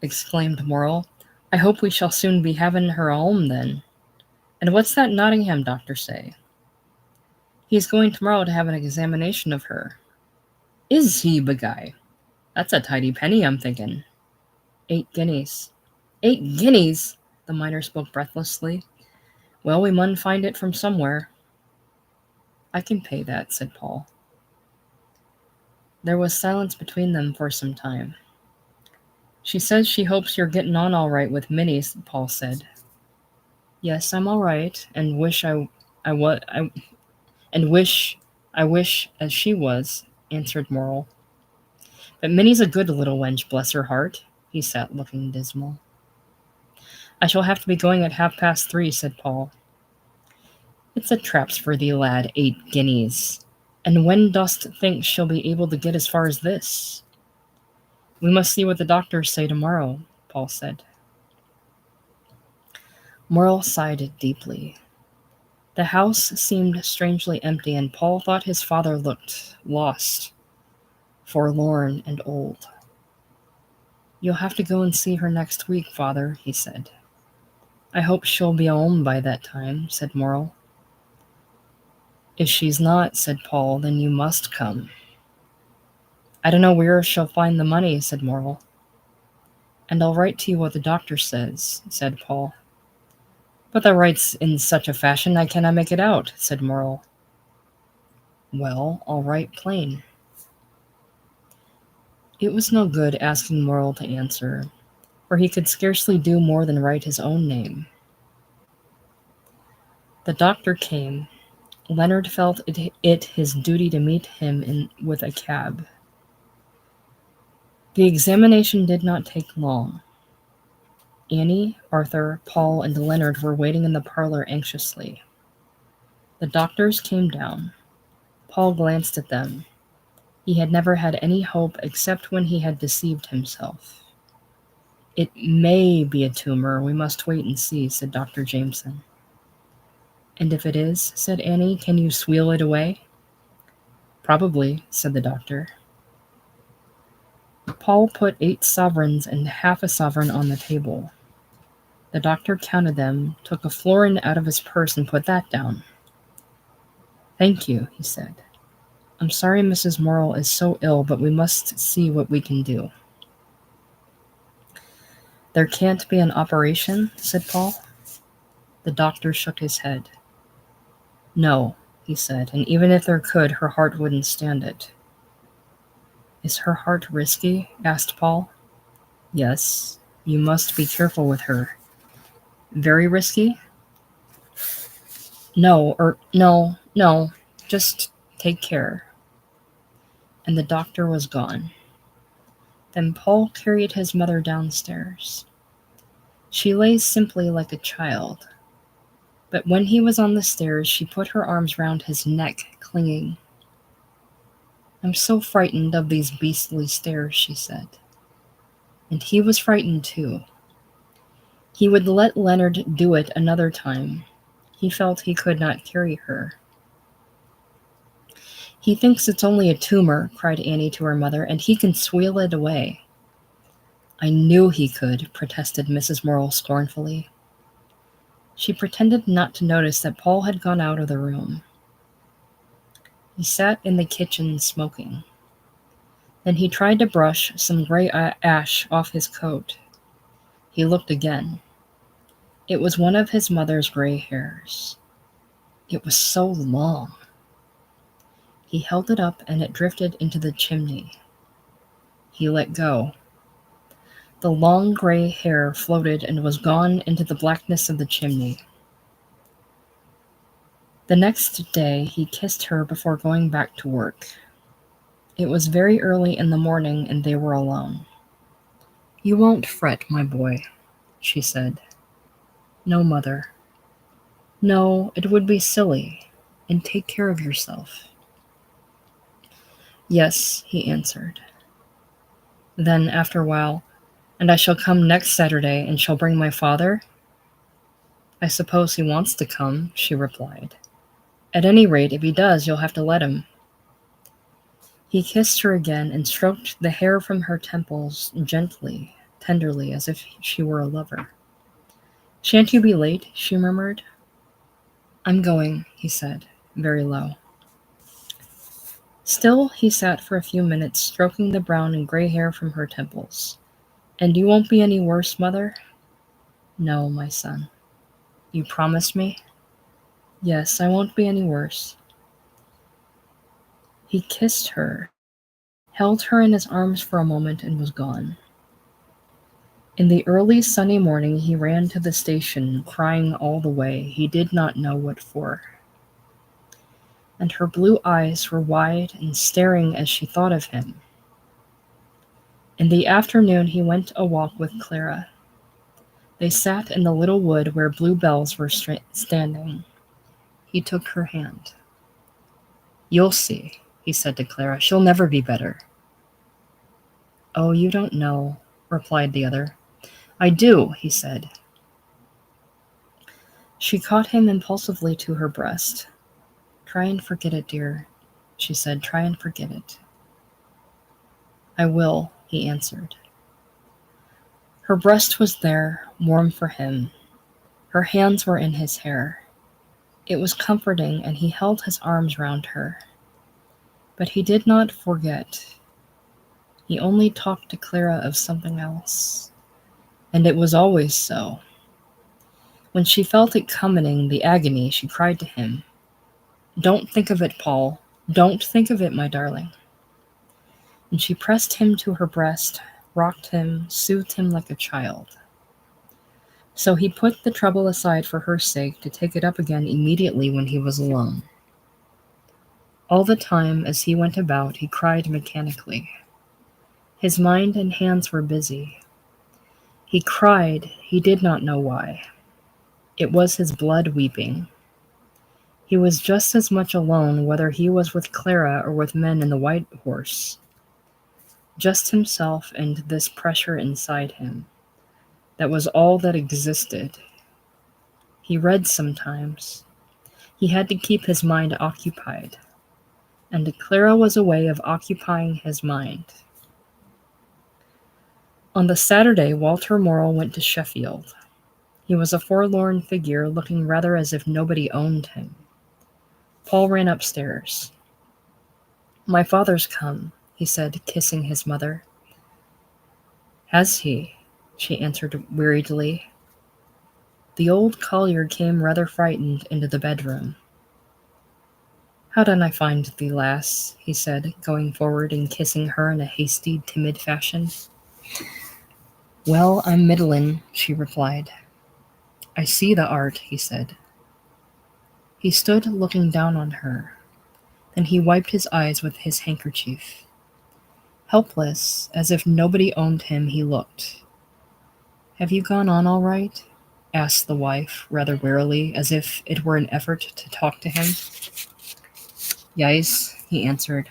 exclaimed Morrill. "I hope we shall soon be having her home then. And what's that Nottingham doctor say?" He's going tomorrow to have an examination of her. Is he, Bagai? That's a tidy penny, I'm thinking. 8 guineas. 8 guineas? The miner spoke breathlessly. Well, we mun find it from somewhere. I can pay that, said Paul. There was silence between them for some time. She says she hopes you're getting on all right with Minnie, Paul said. Yes, I'm all right, and wish I wish as she was, answered Morrill. But Minnie's a good little wench, bless her heart. He sat looking dismal. I shall have to be going at 3:30, said Paul. It's a traps for thee, lad, 8 guineas. And when dost think she'll be able to get as far as this? We must see what the doctors say tomorrow, Paul said. Morrill sighed deeply. The house seemed strangely empty, and Paul thought his father looked lost, forlorn, and old. You'll have to go and see her next week, father, he said. I hope she'll be home by that time, said Morrill. If she's not, said Paul, then you must come. I don't know where she'll find the money, said Morrill. And I'll write to you what the doctor says, said Paul. But that writes in such a fashion I cannot make it out, said Morrill. Well, I'll write plain. It was no good asking Morrill to answer, for he could scarcely do more than write his own name. The doctor came. Leonard felt it his duty to meet him with a cab. The examination did not take long. Annie, Arthur, Paul, and Leonard were waiting in the parlor anxiously. The doctors came down. Paul glanced at them. He had never had any hope except when he had deceived himself. It may be a tumor. We must wait and see, said Dr. Jameson. And if it is, said Annie, can you sweal it away? Probably, said the doctor. Paul put 8 sovereigns and half a sovereign on the table. The doctor counted them, took a florin out of his purse, and put that down. Thank you, he said. I'm sorry Mrs. Morrill is so ill, but we must see what we can do. There can't be an operation, said Paul. The doctor shook his head. No, he said, and even if there could, her heart wouldn't stand it. Is her heart risky? Asked Paul. Yes, you must be careful with her. Very risky? No, just take care. And the doctor was gone. Then Paul carried his mother downstairs. She lay simply like a child. But when he was on the stairs, she put her arms round his neck, clinging. I'm so frightened of these beastly stairs, she said. And he was frightened too. He would let Leonard do it another time. He felt he could not carry her. He thinks it's only a tumor, cried Annie to her mother, and he can sweal it away. I knew he could, protested Mrs. Morrill scornfully. She pretended not to notice that Paul had gone out of the room. He sat in the kitchen smoking. Then he tried to brush some gray ash off his coat. He looked again. It was one of his mother's gray hairs. It was so long. He held it up and it drifted into the chimney. He let go. The long gray hair floated and was gone into the blackness of the chimney. The next day he kissed her before going back to work. It was very early in the morning and they were alone. You won't fret, my boy, she said. No, mother. No, it would be silly, and take care of yourself. Yes, he answered. Then, after a while, and I shall come next Saturday, and shall bring my father? I suppose he wants to come, she replied. At any rate, if he does, you'll have to let him. He kissed her again and stroked the hair from her temples gently, tenderly, as if she were a lover. Shan't you be late? She murmured. I'm going, he said, very low. Still, he sat for a few minutes, stroking the brown and gray hair from her temples. "And you won't be any worse, Mother?" "No, my son." "You promise me?" "Yes, I won't be any worse." He kissed her, held her in his arms for a moment, and was gone. In the early sunny morning he ran to the station, crying all the way, he did not know what for. And her blue eyes were wide and staring as she thought of him. In the afternoon he went a walk with Clara. They sat in the little wood where bluebells were standing. He took her hand. "You'll see," he said to Clara. "She'll never be better." "Oh, you don't know," replied the other. "I do," he said. She caught him impulsively to her breast. "Try and forget it, dear," she said. "Try and forget it." "I will," he answered. Her breast was there, warm for him. Her hands were in his hair. It was comforting, and he held his arms round her. But he did not forget. He only talked to Clara of something else. And it was always so. When she felt it coming, the agony, she cried to him, "Don't think of it, Paul. Don't think of it, my darling." And she pressed him to her breast, rocked him, soothed him like a child. So he put the trouble aside for her sake to take it up again immediately when he was alone. All the time as he went about, he cried mechanically. His mind and hands were busy. He cried, he did not know why. It was his blood weeping. He was just as much alone whether he was with Clara or with men in the White Horse. Just himself and this pressure inside him. That was all that existed. He read sometimes. He had to keep his mind occupied. And Clara was a way of occupying his mind. On the Saturday, Walter Morrill went to Sheffield. He was a forlorn figure, looking rather as if nobody owned him. Paul ran upstairs. "My father's come," he said, kissing his mother. "Has he?" she answered weariedly. The old collier came rather frightened into the bedroom. "How done I find thee, lass?" he said, going forward and kissing her in a hasty, timid fashion. "Well, I'm middlin'," she replied. "I see the art," he said. He stood looking down on her. Then he wiped his eyes with his handkerchief. Helpless, as if nobody owned him, he looked. "Have you gone on all right?" asked the wife, rather wearily, as if it were an effort to talk to him. "Yis," he answered.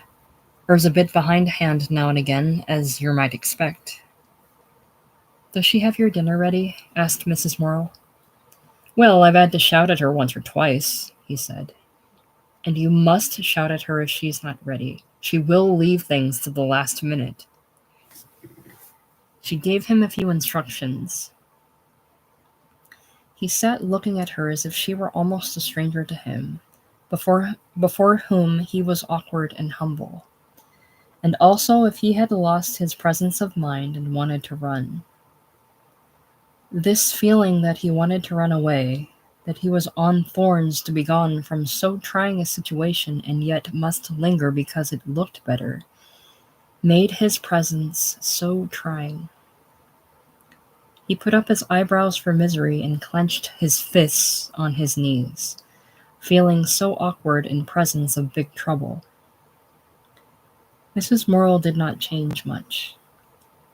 "Her's a bit behindhand now and again, as yer might expect." "Does she have your dinner ready?" asked Mrs. Morrill. "Well, I've had to shout at her once or twice," he said. "And you must shout at her if she's not ready. She will leave things to the last minute." She gave him a few instructions. He sat looking at her as if she were almost a stranger to him, before whom he was awkward and humble, and also if he had lost his presence of mind and wanted to run. This feeling that he wanted to run away, that he was on thorns to be gone from so trying a situation and yet must linger because it looked better, made his presence so trying. He put up his eyebrows for misery and clenched his fists on his knees, feeling so awkward in presence of big trouble. Mrs. Morrill did not change much.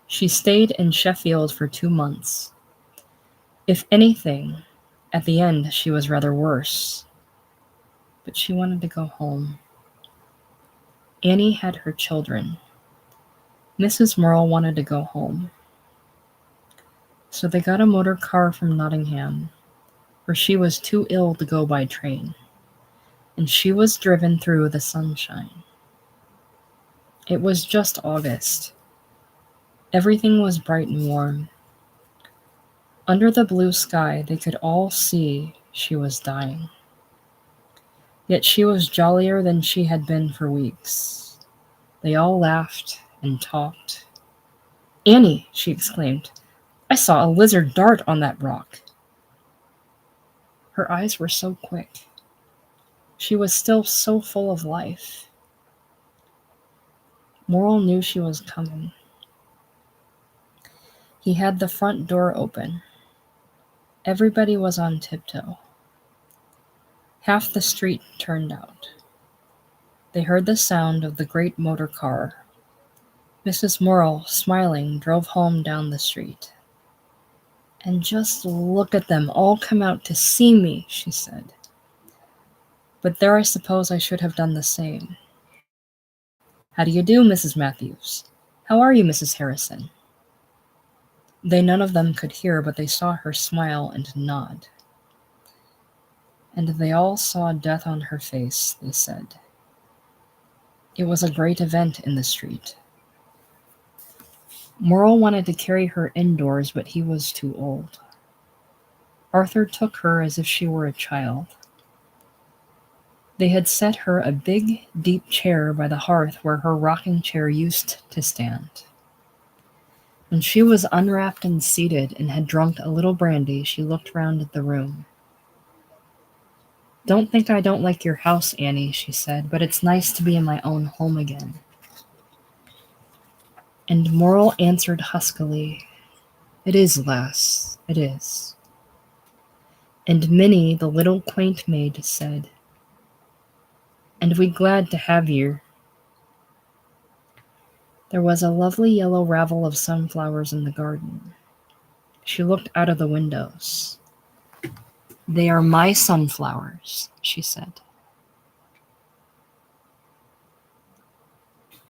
She stayed in Sheffield for 2 months. If anything, at the end she was rather worse. But she wanted to go home. Annie had her children. Mrs. Morrill wanted to go home. So they got a motor car from Nottingham, where she was too ill to go by train, and she was driven through the sunshine. It was just August. Everything was bright and warm. Under the blue sky, they could all see she was dying. Yet she was jollier than she had been for weeks. They all laughed and talked. "Annie," she exclaimed, "I saw a lizard dart on that rock." Her eyes were so quick. She was still so full of life. Morrill knew she was coming. He had the front door open. Everybody was on tiptoe. Half the street turned out. They heard the sound of the great motor car. Mrs. Morrill, smiling, drove home down the street. "And just look at them all come out to see me," she said. "But there, I suppose I should have done the same. How do you do, Mrs. Matthews? How are you, Mrs. Harrison?" They none of them could hear, but they saw her smile and nod. And they all saw death on her face, they said. It was a great event in the street. Morrill wanted to carry her indoors, but he was too old. Arthur took her as if she were a child. They had set her a big, deep chair by the hearth where her rocking chair used to stand. When she was unwrapped and seated and had drunk a little brandy, she looked round at the room. "Don't think I don't like your house, Annie," she said, "but it's nice to be in my own home again." And Morrill answered huskily, "It is, lass, it is." And Minnie, the little quaint maid, said, "And we glad to have yer." There was a lovely yellow ravel of sunflowers in the garden. She looked out of the windows. "They are my sunflowers," she said.